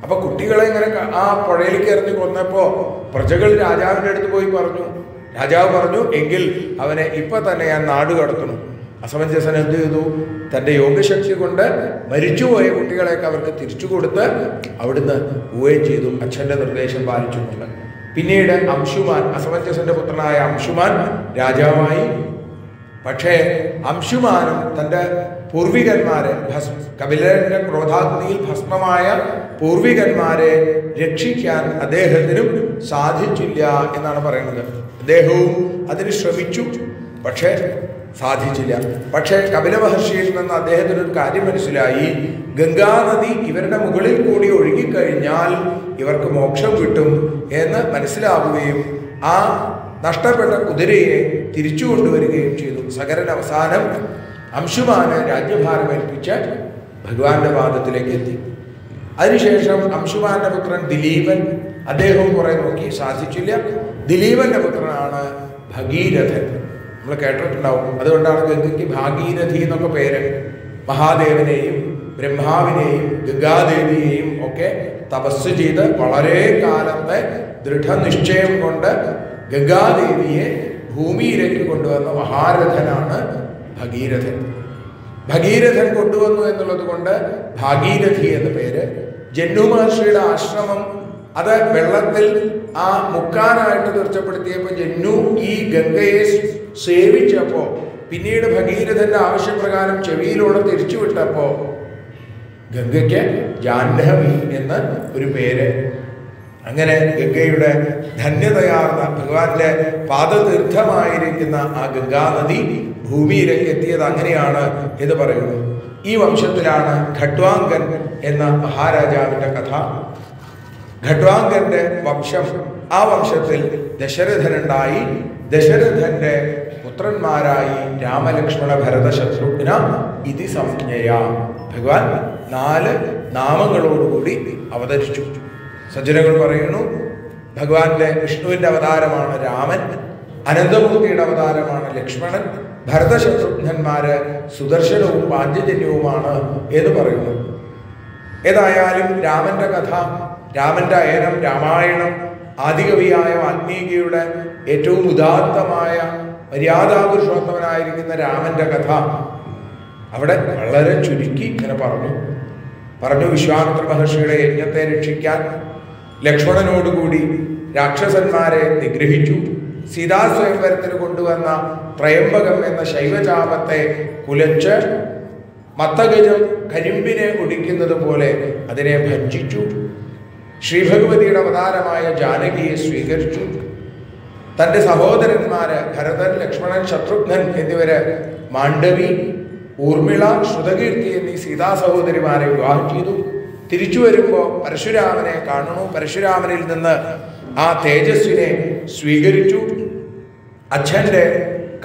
അപ്പൊ കുട്ടികളെ ഇങ്ങനെ ആ പുഴയിലേക്ക് എറിഞ്ഞ് കൊന്നപ്പോ പ്രജകൾ രാജാവിൻ്റെ അടുത്ത് പോയി പറഞ്ഞു. രാജാവ് പറഞ്ഞു, എങ്കിൽ അവനെ ഇപ്പൊ തന്നെ ഞാൻ നാട് കടത്തണം. അസമഞ്ജസൻ എന്ത് ചെയ്തു? തൻ്റെ യോഗശക്തി കൊണ്ട് മരിച്ചുപോയ കുട്ടികളെയൊക്കെ അവർക്ക് തിരിച്ചു കൊടുത്ത് അവിടുന്ന് പോവുകയും ചെയ്തു, അച്ഛൻ്റെ നിർദ്ദേശം പാലിച്ചുകൊണ്ട്. പിന്നീട് അംശുമാൻ, അസമഞ്ജസന്റെ പുത്രനായ അംശുമാൻ രാജാവായി. പക്ഷേ അംശുമാനും തൻ്റെ പൂർവികന്മാരെ കപിലന്റെ ക്രോധാഗ്നിയിൽ ഭസ്മമായ പൂർവികന്മാരെ രക്ഷിക്കാൻ അദ്ദേഹത്തിനും സാധിച്ചില്ല എന്നാണ് പറയുന്നത്. അദ്ദേഹവും അതിന് ശ്രമിച്ചു, പക്ഷേ സാധിച്ചില്ല. പക്ഷേ കപില മഹർഷിയിൽ നിന്ന് അദ്ദേഹത്തിനൊരു കാര്യം മനസ്സിലായി. ഗംഗാനദി ഇവരുടെ മുകളിൽ കൂടി ഒഴുകിക്കഴിഞ്ഞാൽ ഇവർക്ക് മോക്ഷം കിട്ടും എന്ന് മനസ്സിലാവുകയും ആ നഷ്ടപ്പെട്ട കുതിരയെ തിരിച്ചു കൊണ്ടുവരികയും ചെയ്തു. സഗരൻ അവസാനം അംശുമാനെ രാജ്യഭാരം ഏൽപ്പിച്ച് ഭഗവാന്റെ പാദത്തിലേക്ക് എത്തി. അതിനുശേഷം അംശുമാന്റെ പുത്രൻ ദിലീപൻ, അദ്ദേഹവും കുറെ നോക്കി, സാധിച്ചില്ല. ദിലീപന്റെ പുത്രനാണ് ഭഗീരഥൻ. നമ്മൾ കേട്ടിട്ടുണ്ടാവും. അതുകൊണ്ടാണ് ഗംഗയ്ക്ക് ഭാഗീരഥി എന്നൊക്കെ പേര്. മഹാദേവനെയും ബ്രഹ്മാവിനെയും ഗംഗാദേവിയെയും ഒക്കെ തപസ് ചെയ്ത് വളരെ കാലത്തെ ദൃഢനിശ്ചയം കൊണ്ട് ഗംഗാദേവിയെ ഭൂമിയിലേക്ക് കൊണ്ടുവന്ന മഹാരഥനാണ് ഭഗീരഥൻ. ഭഗീരഥൻ കൊണ്ടുവന്നു എന്നുള്ളത് കൊണ്ട് ഭാഗീരഥി എന്ന പേര്. ജന്നു മഹർഷിയുടെ ആശ്രമം അത് വെള്ളത്തിൽ ആ മുക്കാനായിട്ട് തീർച്ചപ്പെടുത്തിയപ്പോൾ ജന്നു ഈ ഗംഗയെ സേവിച്ചപ്പോൾ പിന്നീട് ഭഗീരഥന്റെ ആവശ്യപ്രകാരം ചെവിയിലൂടെ തിരിച്ചുവിട്ടപ്പോൾ ഗംഗയ്ക്ക് ജാഹ്നവി എന്ന് ഒരു പേര്. അങ്ങനെ ഗംഗയുടെ ധന്യതയാർന്ന ഭഗവാന്റെ പാദതീർത്ഥമായിരിക്കുന്ന ആ ഗംഗാനദി ഭൂമിയിലേക്ക് എത്തിയത് അങ്ങനെയാണ് എന്ന് പറയുന്നു. ഈ വംശത്തിലാണ് ഖട്വാങ്കൻ എന്ന മഹാരാജാവിന്റെ കഥ. ഖട്വാങ്കന്റെ വംശം, ആ വംശത്തിൽ ദശരഥനുണ്ടായി. ദശരഥന്റെ പുത്രന്മാരായി രാമലക്ഷ്മണ ഭരത ശത്രുഘ്ന ഇതി സംജ്ഞയ. ഭഗവാൻ 4 നാമങ്ങളോടുകൂടി അവതരിച്ചു. സജ്ജനങ്ങൾ പറയുന്നു, ഭഗവാന്റെ വിഷ്ണുവിന്റെ അവതാരമാണ് രാമൻ, അനന്തമൂർത്തിയുടെ അവതാരമാണ് ലക്ഷ്മണൻ, ഭരതശത്രുഘ്നന്മാര് സുദർശനവും പാഞ്ചജന്യവുമാണ് എന്ന് പറയുന്നു. ഏതായാലും രാമന്റെ കഥ, രാമന്റെ അയനം, രാമായണം, ആദികവിയായ വാൽമീകിയുടെ ഏറ്റവും ഉദാത്തമായ മര്യാദാപുരുഷോത്തമനായിരിക്കുന്ന രാമന്റെ കഥ അവിടെ വളരെ ചുരുക്കി ഇങ്ങനെ പറഞ്ഞു. വിശ്വാമിത്ര മഹർഷിയുടെ യജ്ഞത്തെ രക്ഷിക്കാൻ ലക്ഷ്മണനോടുകൂടി രാക്ഷസന്മാരെ നിഗ്രഹിച്ചു. സീതാസ്വയംവരത്തിന് കൊണ്ടുവന്ന ത്രയംബകം എന്ന ശൈവചാപത്തെ കുലച്ച് മത്തഗജം കരിമ്പിനെ ഒടിക്കുന്നത് പോലെ അതിനെ ഭഞ്ജിച്ചു. ശ്രീഭഗവതിയുടെ അവതാരമായ ജാനകിയെ സ്വീകരിച്ചു. തൻ്റെ സഹോദരന്മാര് ഭരതൻ, ലക്ഷ്മണൻ, ശത്രുഘ്നൻ എന്നിവര് മാണ്ഡവി, ഊർമിള, ശ്രുതകീർത്തി എന്നീ സീതാ സഹോദരിമാരെ വിവാഹം ചെയ്തു. തിരിച്ചു വരുമ്പോൾ പരശുരാമനെ കാണുന്നു. പരശുരാമനിൽ നിന്ന് ആ തേജസ്സിനെ സ്വീകരിച്ചു. അച്ഛൻ്റെ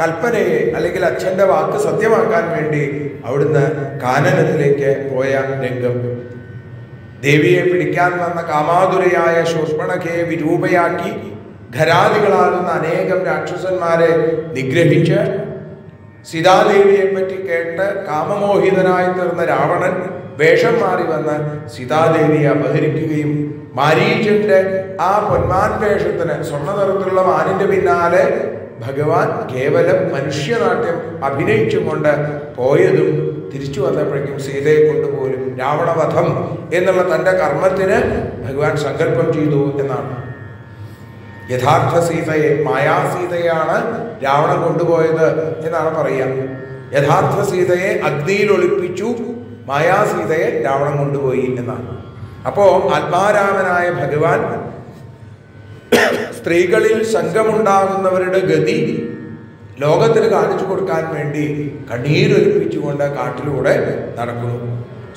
കൽപ്പനയെ അല്ലെങ്കിൽ അച്ഛൻ്റെ വാക്ക് സത്യമാക്കാൻ വേണ്ടി അവിടുന്ന് കാനനത്തിലേക്ക് പോയ രംഗം. ദേവിയെ പിടിക്കാൻ വന്ന കാമാതുരയായ ശൂർപ്പണഖയെ വിരൂപയാക്കി ഖരാദികളാകുന്ന അനേകം രാക്ഷസന്മാരെ നിഗ്രഹിച്ച് സീതാദേവിയെ പറ്റി കേട്ട് കാമമോഹിതനായി തീർന്ന രാവണൻ വേഷം മാറി വന്ന് സീതാദേവിയെ അപഹരിക്കുകയും മാരീചന്റെ ആ പൊന്മാൻ വേഷത്തിന് സ്വർണ്ണ നിറത്തിലുള്ള മാനിന്റെ പിന്നാലെ ഭഗവാൻ കേവലം മനുഷ്യനാട്യം അഭിനയിച്ചും കൊണ്ട് പോയതും തിരിച്ചു വന്നപ്പോഴേക്കും സീതയെ കൊണ്ടുപോലും രാവണവധം എന്നുള്ള തൻ്റെ കർമ്മത്തിന് ഭഗവാൻ സങ്കല്പം ചെയ്തു എന്നാണ്. യഥാർത്ഥ സീതയെ, മായാസീതയാണ് രാവണൻ കൊണ്ടുപോയത് എന്നാണ് പറയുക. യഥാർത്ഥ സീതയെ അഗ്നിയിൽ ഒളിപ്പിച്ചു, മായാസീതയെ രാവണൻ കൊണ്ടുപോയി എന്നാണ്. അപ്പോ ആത്മാരാമനായ ഭഗവാൻ സ്ത്രീകളിൽ സംഘമുണ്ടാകുന്നവരുടെ ഗതി ലോകത്തിന് കാണിച്ചു കൊടുക്കാൻ വേണ്ടി കണ്ണീരൊലിപ്പിച്ചുകൊണ്ട് കാട്ടിലൂടെ നടക്കുന്നു.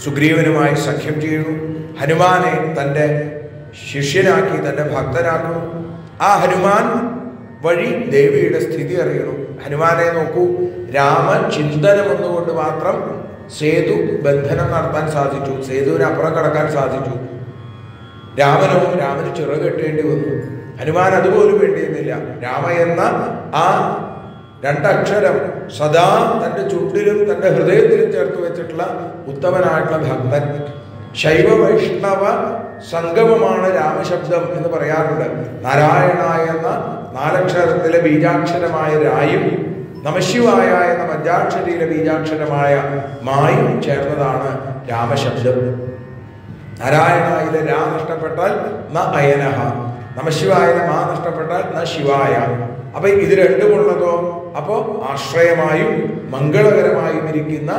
സുഗ്രീവനുമായി സഖ്യം ചെയ്യുന്നു. ഹനുമാനെ തൻ്റെ ശിഷ്യനാക്കി, തൻ്റെ ഭക്തനാക്കുന്നു. ആ ഹനുമാൻ വഴി ദേവിയുടെ സ്ഥിതി അറിയണു. ഹനുമാനെ നോക്കൂ, രാമചിന്തനം ഒന്നുകൊണ്ട് മാത്രം സേതു ബന്ധനം നടത്താൻ സാധിച്ചു, സേതുവിന് അപ്പുറം കടക്കാൻ സാധിച്ചു. രാമന് ചിറകെട്ടേണ്ടി വന്നു. ഹനുമാൻ അതുപോലും വേണ്ടിയിരുന്നില്ല. രാമ എന്ന ആ 2 അക്ഷരം സദാ തൻ്റെ ചുണ്ടിലും തൻ്റെ ഹൃദയത്തിലും ചേർത്ത് വെച്ചിട്ടുള്ള ഉത്തമനായിട്ടുള്ള ഭക്തൻ. ശൈവ വൈഷ്ണവ സംഗമമാണ് രാമശബ്ദം എന്ന് പറയാറുണ്ട്. നാരായണ എന്ന 4 അക്ഷരത്തിലെ ബീജാക്ഷരമായ രായും നമശിവായ എന്ന പഞ്ചാക്ഷരിയിലെ ബീജാക്ഷരമായ മായും ചേർന്നതാണ് രാമശബ്ദം. നാരായണയിലെ രാ നഷ്ടപ്പെട്ടാൽ ന അയനഹ, നമശിവായ മാ നഷ്ടപ്പെട്ടാൽ ന ശിവായ. അപ്പൊ ഇത് രണ്ടുമുള്ളതോ അപ്പോ ആശ്രയമായും മംഗളകരമായും ഇരിക്കുന്ന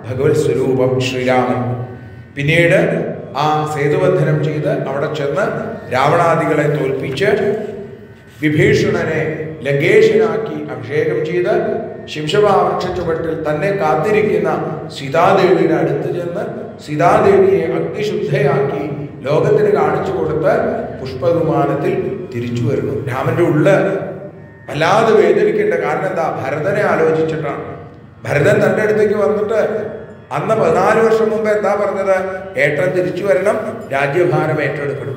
ഭഗവത് സ്വരൂപം ശ്രീരാമൻ. പിന്നീട് ആ സേതുബന്ധനം ചെയ്ത് അവിടെ ചെന്ന് രാവണാദികളെ തോൽപ്പിച്ച് വിഭീഷണനെ ലങ്കേശനാക്കി അഭിഷേകം ചെയ്ത് ശിംശഭാവൃക്ഷ ചുവട്ടിൽ തന്നെ കാത്തിരിക്കുന്ന സീതാദേവിയുടെ അടുത്ത് ചെന്ന് സീതാദേവിയെ അഗ്നിശുദ്ധയാക്കി ലോകത്തിന് കാണിച്ചു കൊടുത്ത് പുഷ്പവിമാനത്തിൽ തിരിച്ചു വരുന്നു. രാമന്റെ ഉള്ള് വല്ലാതെ വേദനിക്കേണ്ട കാരണം എന്താ? ഭരതനെ ആലോചിച്ചിട്ടാണ്. ഭരതൻ തൻ്റെ അടുത്തേക്ക് വന്നിട്ട് അന്ന് 14 വർഷം മുമ്പ് എന്താ പറഞ്ഞത്? ഏട്ടൻ തിരിച്ചു വരണം, രാജ്യഭാരം ഏറ്റെടുക്കണം.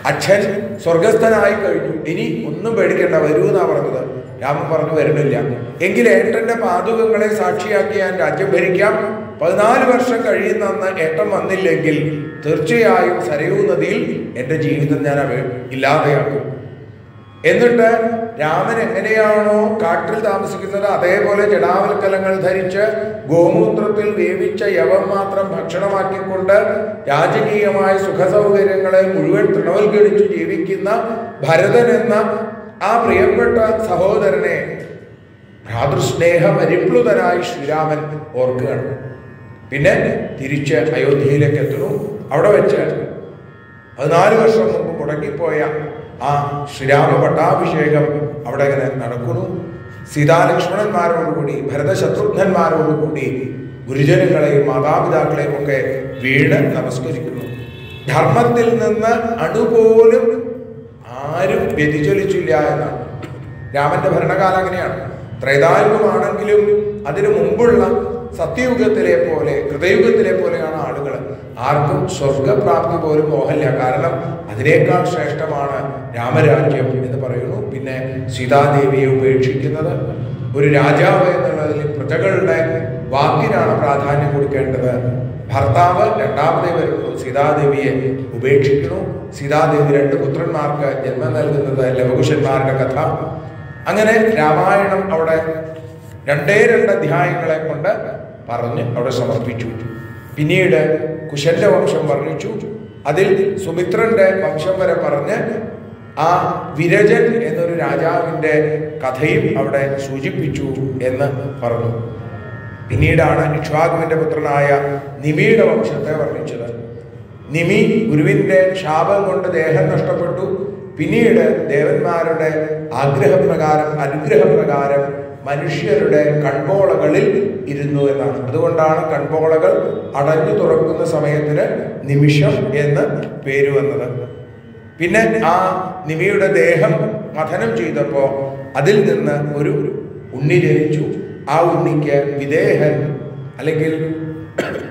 അച്ഛൻ സ്വർഗസ്ഥനായി കഴിഞ്ഞു, ഇനി ഒന്നും പേടിക്കേണ്ട, വരൂ എന്നാ പറഞ്ഞത്. രാമൻ പറഞ്ഞു വരുന്നില്ല. എങ്കിൽ ഏട്ടന്റെ പാതുകങ്ങളെ സാക്ഷിയാക്കി ഞാൻ രാജ്യം ഭരിക്കാം. 14 വർഷം കഴിയുന്ന ഏട്ടൻ വന്നില്ലെങ്കിൽ തീർച്ചയായും സരയൂ നദിയിൽ എൻ്റെ ജീവിതം ഞാൻ ഇല്ലാതെയാക്കും. എന്നിട്ട് രാമൻ എങ്ങനെയാണോ കാട്ടിൽ താമസിക്കുന്നത് അതേപോലെ ജടാവൽക്കലങ്ങൾ ധരിച്ച് ഗോമൂത്രത്തിൽ വേവിച്ച യവം മാത്രം ഭക്ഷണമാക്കിക്കൊണ്ട് രാജകീയമായ സുഖസൗകര്യങ്ങളെ മുഴുവൻ തൃണവൽഗണിച്ച് ജീവിക്കുന്ന ഭരതൻ എന്ന ആ പ്രിയപ്പെട്ട സഹോദരനെ ഭ്രാതൃസ്നേഹ പരിപ്ലുതനായി ശ്രീരാമൻ ഓർക്കുകയാണ്. പിന്നെ തിരിച്ച് അയോധ്യയിലേക്ക് എത്തുന്നു. അവിടെ വെച്ച് 14 വർഷം മുമ്പ് മുടങ്ങിപ്പോയ ആ ശ്രീരാമ പട്ടാഭിഷേകം അവിടെ ഇങ്ങനെ നടക്കുന്നു. സീതാലക്ഷ്മണന്മാരോടുകൂടി ഭരതശത്രുഘ്നന്മാരോടുകൂടി ഗുരുജനങ്ങളെയും മാതാപിതാക്കളെയും ഒക്കെ വീണ് നമസ്കരിക്കുന്നു. ധർമ്മത്തിൽ നിന്ന് അണുപോലും ആരും വ്യതിചലിച്ചില്ല എന്നാണ്. രാമന്റെ ഭരണകാലം അങ്ങനെയാണ്. ത്രേതായുഗമാണെങ്കിലും അതിനു മുമ്പുള്ള സത്യയുഗത്തിലെ പോലെ കൃതയുഗത്തിലെ പോലെയാണ് ആളുകൾ. ആർക്കും സ്വർഗപ്രാപ്തി പോലും മോഹമില്ല. കാരണം അതിനേക്കാൾ ശ്രേഷ്ഠമാണ് രാമരാജ്യം എന്ന് പറയുന്നു. പിന്നെ സീതാദേവിയെ ഉപേക്ഷിക്കുന്നത്, ഒരു രാജാവ് എന്നുള്ളതിൽ പ്രജകളുടെ വാക്കിനാണ് പ്രാധാന്യം കൊടുക്കേണ്ടത്. ഭർത്താവ് രണ്ടാമതേ വരുന്നു, സീതാദേവിയെ ഉപേക്ഷിക്കുന്നു. സീതാദേവി 2 പുത്രന്മാർക്ക് ജന്മം നൽകുന്നത് ലവകുശന്മാരുടെ കഥ. അങ്ങനെ രാമായണം അവിടെ 2 അധ്യായങ്ങളെ കൊണ്ട് പറഞ്ഞ് അവിടെ സമർപ്പിച്ചു. പിന്നീട് കുശന്റെ വംശം വർണ്ണിച്ചു. അതിൽ സുമിത്രന്റെ വംശം വരെ പറഞ്ഞ് ആ വിരജൻ എന്നൊരു രാജാവിൻ്റെ കഥയും അവിടെ സൂചിപ്പിച്ചു എന്ന് പറഞ്ഞു. പിന്നീടാണ് ഇക്ഷ്വാകുവിന്റെ പുത്രനായ നിമിയുടെ വംശത്തെ വർണ്ണിച്ചത്. നിമി ഗുരുവിന്റെ ശാപം കൊണ്ട് ദേഹം നഷ്ടപ്പെട്ടു. പിന്നീട് ദേവന്മാരുടെ ആഗ്രഹപ്രകാരം അനുഗ്രഹപ്രകാരം മനുഷ്യരുടെ കൺപോളകളിൽ ഇരുന്നു എന്നാണ്. അതുകൊണ്ടാണ് കൺപോളകൾ അടഞ്ഞു തുറക്കുന്ന സമയത്തിന് നിമിഷം എന്ന് പേര് വന്നത്. പിന്നെ ആ നിമിയുടെ ദേഹം മഥനം ചെയ്തപ്പോൾ അതിൽ നിന്ന് ഒരു ഉണ്ണി ജനിച്ചു. ആ ഉണ്ണിക്ക് വിദേഹൻ അല്ലെങ്കിൽ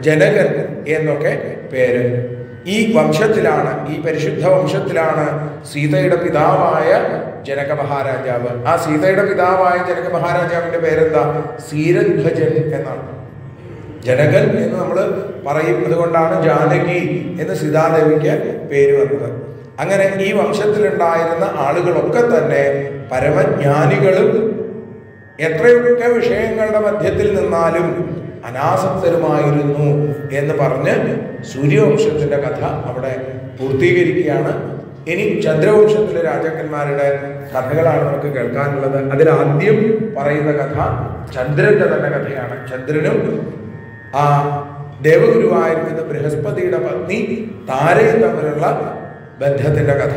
ജനകൻ എന്നൊക്കെ പേര്. ഈ വംശത്തിലാണ്, ഈ പരിശുദ്ധ വംശത്തിലാണ് സീതയുടെ പിതാവായ ജനക മഹാരാജാവ്. ആ സീതയുടെ പിതാവായ ജനക മഹാരാജാവിന്റെ പേരെന്താ? സീരധ്വജൻ എന്നാണ്. ജനകൻ എന്ന് നമ്മൾ പറയും. അതുകൊണ്ടാണ് ജാനകി എന്ന് സീതാദേവിക്ക് പേര് വന്നത്. അങ്ങനെ ഈ വംശത്തിലുണ്ടായിരുന്ന ആളുകളൊക്കെ തന്നെ പരമജ്ഞാനികളും എത്രയൊക്കെ വിഷയങ്ങളുടെ മധ്യത്തിൽ നിന്നാലും അനാസക്തരുമായിരുന്നു എന്ന് പറഞ്ഞ് സൂര്യവംശത്തിന്റെ കഥ അവിടെ പൂർത്തീകരിക്കുകയാണ്. ഇനി ചന്ദ്രവംശത്തിലെ രാജാക്കന്മാരുടെ കഥകളാണ് നമുക്ക് കേൾക്കാനുള്ളത്. അതിലാദ്യം പറയുന്ന കഥ ചന്ദ്രന്റെ തന്നെ കഥയാണ്. ചന്ദ്രനും ആ ദേവഗുരുവായിരുന്ന ബൃഹസ്പതിയുടെ പത്നി താരയും തമ്മിലുള്ള ബന്ധത്തിന്റെ കഥ.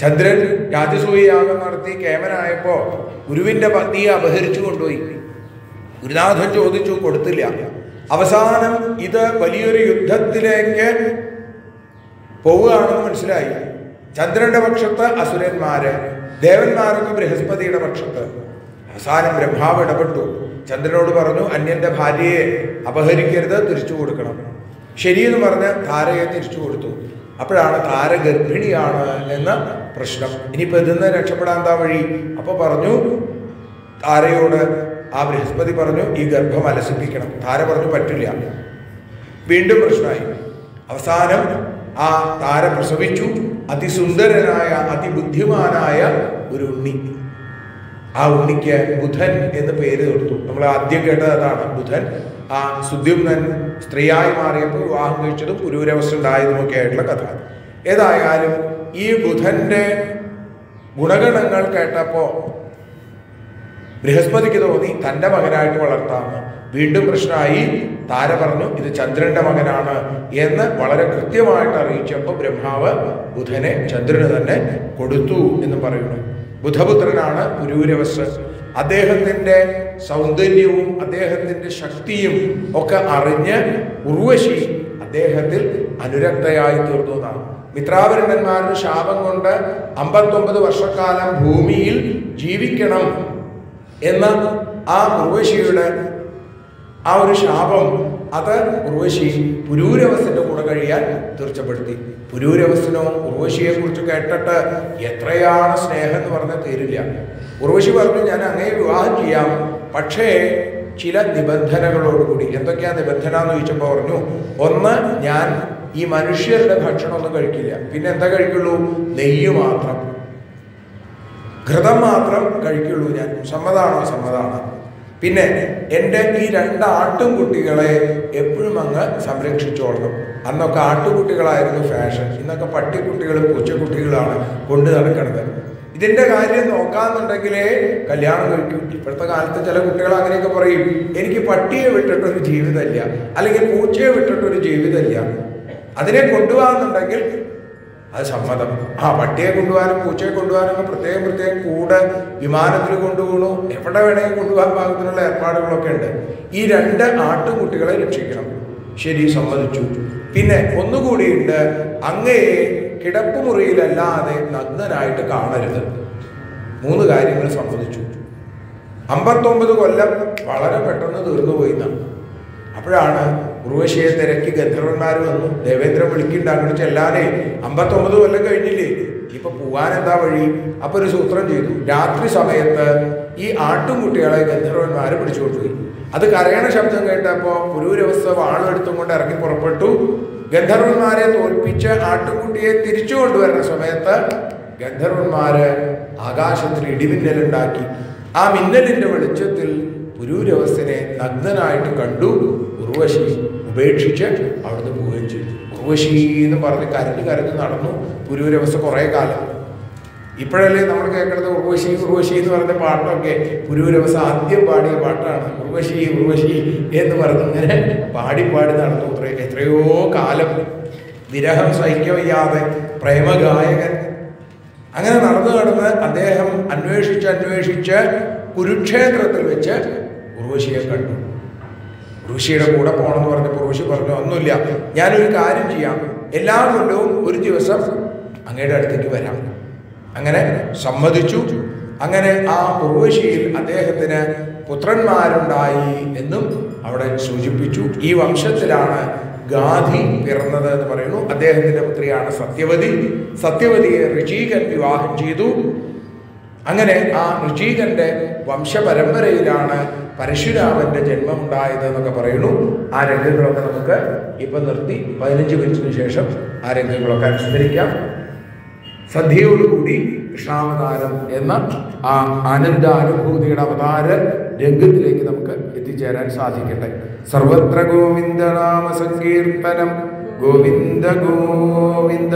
ചന്ദ്രൻ രാജസൂയയാഗം നടത്തി കേമനായപ്പോ ഗുരുവിന്റെ പത്നിയെ അപഹരിച്ചു കൊണ്ടുപോയി. ഗുരുനാഥൻ ചോദിച്ചു, കൊടുത്തില്ല. അവസാനം ഇത് വലിയൊരു യുദ്ധത്തിലേക്ക് പോവുകയാണെന്ന് മനസ്സിലായി. ചന്ദ്രന്റെ പക്ഷത്ത് അസുരന്മാര്, ദേവന്മാരൊക്കെ ബൃഹസ്പതിയുടെ പക്ഷത്ത്. അവസാനം ബ്രഹ്മാവ് ഇടപെട്ടു. ചന്ദ്രനോട് പറഞ്ഞു, അന്യന്റെ ഭാര്യയെ അപഹരിക്കരുത്, തിരിച്ചു കൊടുക്കണം. ശരിയെന്ന് പറഞ്ഞ് താരയെ തിരിച്ചു കൊടുത്തു. അപ്പോഴാണ് താര ഗർഭിണിയാണ് എന്ന പ്രശ്നം. ഇനിയിപ്പോൾ ഇതിന്ന് രക്ഷപ്പെടാൻ എന്താ വഴി? അപ്പൊ പറഞ്ഞു താരയോട്, ആ ബൃഹസ്പതി പറഞ്ഞു, ഈ ഗർഭം അലസിപ്പിക്കണം. താര പറഞ്ഞു പറ്റില്ല. വീണ്ടും പ്രശ്നമായി. അവസാനം ആ താര പ്രസവിച്ചു. അതിസുന്ദരനായ അതിബുദ്ധിമാനായ ഒരു ഉണ്ണി. ആ ഉണ്ണിക്ക് ബുധൻ എന്ന് പേര് കൊടുത്തു. നമ്മൾ ആദ്യം കേട്ടത് അതാണ്, ബുധൻ. ആ സുദ്യുമ്നൻ സ്ത്രീയായി മാറിയപ്പോൾ വിവാഹം കഴിച്ചതും പുരൂരവസ്ഥ ഉണ്ടായതുമൊക്കെ ആയിട്ടുള്ള കഥ. ഏതായാലും ഈ ബുധന്റെ ഗുണഗണങ്ങൾ കേട്ടപ്പോൾ ബൃഹസ്പതിക്ക് തോന്നി തൻ്റെ മകനായിട്ട് വളർത്താമെന്ന്. വീണ്ടും പ്രശ്നമായി. താര പറഞ്ഞു ഇത് ചന്ദ്രന്റെ മകനാണ് എന്ന് വളരെ കൃത്യമായിട്ട് അറിയിച്ചപ്പോൾ ബ്രഹ്മാവ് ബുധനെ ചന്ദ്രന് തന്നെ കൊടുത്തു എന്ന് പറയുന്നു. ബുധപുത്രനാണ് പുരൂരവസ്. അദ്ദേഹത്തിൻ്റെ സൗന്ദര്യവും അദ്ദേഹത്തിൻ്റെ ശക്തിയും ഒക്കെ അറിഞ്ഞ് ഉർവശി അദ്ദേഹത്തിൽ അനുരക്തയായി തീർന്നു എന്നാണ്. മിത്രാവരുണന്മാരുടെ ശാപം കൊണ്ട് 59 വർഷക്കാലം ഭൂമിയിൽ ജീവിക്കണം എന്ന ആ ഉർവശിയുടെ ആ ഒരു ശാപം, അത് ഉർവശി പുരൂരവസിന്റെ കൂടെ കഴിയാൻ തീർച്ചപ്പെടുത്തി. പുരൂരവസിനോ ഉർവശിയെ കുറിച്ച് കേട്ടിട്ട് എത്രയാണ് സ്നേഹം എന്ന് പറഞ്ഞാൽ തീരില്ല. ഉർവശി പറഞ്ഞു, ഞാൻ അങ്ങയെ വിവാഹം ചെയ്യാം, പക്ഷേ ചില നിബന്ധനകളോടുകൂടി. എന്തൊക്കെയാ നിബന്ധന എന്ന് ചോദിച്ചപ്പോൾ പറഞ്ഞു, ഒന്ന്, ഞാൻ ഈ മനുഷ്യരുടെ ഭക്ഷണമൊന്നും കഴിക്കില്ല. പിന്നെ എന്താ കഴിക്കുള്ളൂ? നെയ്യ് മാത്രം. ഘൃതം മാത്രം കഴിക്കുള്ളൂ ഞാൻ. സമ്മതാണോ? സമ്മതാണ്. പിന്നെ എൻ്റെ ഈ 2 ആട്ടുംകുട്ടികളെ എപ്പോഴും അങ്ങ് സംരക്ഷിച്ചോളണം. അന്നൊക്കെ ആട്ടുകുട്ടികളായിരുന്നു ഫാഷൻ. ഇന്നൊക്കെ പട്ടിക്കുട്ടികളും പൂച്ചക്കുട്ടികളാണ് കൊണ്ട് നടക്കുന്നത്. ഇതിൻ്റെ കാര്യം നോക്കാന്നുണ്ടെങ്കിലേ കല്യാണം കഴിക്കും. ഇപ്പോഴത്തെ കാലത്ത് ചില കുട്ടികൾ അങ്ങനെയൊക്കെ പറയും, എനിക്ക് പട്ടിയെ വിട്ടിട്ടൊരു ജീവിതമില്ല, അല്ലെങ്കിൽ പൂച്ചയെ വിട്ടിട്ടൊരു ജീവിതമില്ല. അതിനെ കൊണ്ടുപോകാന്നുണ്ടെങ്കിൽ അത് സമ്മതം. പട്ടിയെ കൊണ്ടുപോകാനും പൂച്ചയെ കൊണ്ടുപോകാനൊക്കെ പ്രത്യേകം കൂടെ വിമാനത്തിൽ കൊണ്ടുപോകണു, എവിടെ വേണമെങ്കിൽ കൊണ്ടുപോകാൻ പാകത്തിനുള്ള ഏർപ്പാടുകളൊക്കെ ഉണ്ട്. ഈ 2 ആട്ടുകുട്ടികളെ രക്ഷിക്കണം. ശരി, സമ്മതിച്ചു. പിന്നെ ഒന്നുകൂടിയുണ്ട്, അങ്ങയെ കിടപ്പുമുറിയിലല്ലാതെ നഗ്നനായിട്ട് കാണരുത്. 3 കാര്യങ്ങൾ സമ്മതിച്ചു. 59 കൊല്ലം വളരെ പെട്ടെന്ന് തീർന്നുപോയി എന്നാണ്. അപ്പോഴാണ് ഉർവശിയെ തിരക്കി ഗന്ധർവന്മാർ വന്നു. ദേവേന്ദ്രൻ വിളിക്കുന്നുണ്ട് ചെല്ലാനേ, 59 കൊല്ലം കഴിഞ്ഞില്ലേ, ഇപ്പൊ പോവാൻ എന്താ വഴി? അപ്പൊ ഒരു സൂത്രം ചെയ്തു. രാത്രി സമയത്ത് ഈ ആട്ടുംകുട്ടികളെ ഗന്ധർവന്മാർ പിടിച്ചുകൊണ്ടുപോയി. അത് കരയണ ശബ്ദം കേട്ടപ്പോൾ പുരൂരവസ്ഥ വാളെടുത്തും കൊണ്ട് ഇറങ്ങി പുറപ്പെട്ടു. ഗന്ധർവന്മാരെ തോൽപ്പിച്ച് ആട്ടുംകുട്ടിയെ തിരിച്ചു കൊണ്ടുവരുന്ന സമയത്ത് ഗന്ധർവന്മാര് ആകാശത്തിൽ ഇടിമിന്നലുണ്ടാക്കി. ആ മിന്നലിന്റെ വെളിച്ചത്തിൽ പുരൂരവസ്ഥനെ നഗ്നനായിട്ട് കണ്ടു. ഉർവശി ഉപേക്ഷിച്ച് അവിടുന്ന് പോവുകയും ചെയ്തു. ഉർവശി എന്ന് പറഞ്ഞ് കരഞ്ഞ് നടന്നു പുരൂരവസ്ഥ കുറേ കാലം. ഇപ്പോഴല്ലേ നമ്മൾ കേൾക്കുന്നത് ഉർവശി ഉർവശി എന്ന് പറഞ്ഞ പാട്ടൊക്കെ പുരൂരവസ്ഥ ആദ്യം പാടിയ പാട്ടാണ്. ഉർവശി ഉർവശി എന്ന് പറഞ്ഞിങ്ങനെ പാടി നടന്നു. എത്രയോ കാലം വിരഹം സഹിക്കവയ്യാതെ പ്രേമഗായകൻ അങ്ങനെ നടന്ന് അദ്ദേഹം അന്വേഷിച്ച് കുരുക്ഷേത്രത്തിൽ വെച്ച് ഉർവശിയെ കണ്ടു. ഉർവശിയുടെ കൂടെ പോകണമെന്ന് പറഞ്ഞപ്പോൾ ഉർവശി പറഞ്ഞു, ഒന്നുമില്ല, ഞാനൊരു കാര്യം ചെയ്യാം, എല്ലാ കൊല്ലവും ഒരു ദിവസം അങ്ങയുടെ അടുത്തേക്ക് വരാം. അങ്ങനെ സമ്മതിച്ചു. അങ്ങനെ ആ ഉർവശിയിൽ അദ്ദേഹത്തിന് പുത്രന്മാരുണ്ടായി എന്നും അവിടെ സൂചിപ്പിച്ചു. ഈ വംശത്തിലാണ് ഗാന്ധി പിറന്നത് എന്ന് പറയുന്നു. അദ്ദേഹത്തിന്റെ പുത്രിയാണ് സത്യവതി. സത്യവതിയെ ഋചീകൻ വിവാഹം ചെയ്തു. അങ്ങനെ ആ ഋചീകന്റെ വംശപരമ്പരയിലാണ് പരശുരാമന്റെ ജന്മമുണ്ടായത് എന്നൊക്കെ പറയുന്നു. ആ രംഗങ്ങളൊക്കെ നമുക്ക് ഇപ്പം നിർത്തി 15 മിനിറ്റിന് ശേഷം ആ രംഗങ്ങളൊക്കെ അനുസ്മരിക്കാം. സന്ധ്യയോടുകൂടി കൃഷ്ണാവതാരം എന്ന ആ ആനന്ദാനുഭൂതിയുടെ അവതാര രംഗത്തിലേക്ക് നമുക്ക് എത്തിച്ചേരാൻ സാധിക്കട്ടെ. സർവത്ര ഗോവിന്ദനാമ സങ്കീർത്തനം. ഗോവിന്ദ ഗോവിന്ദ.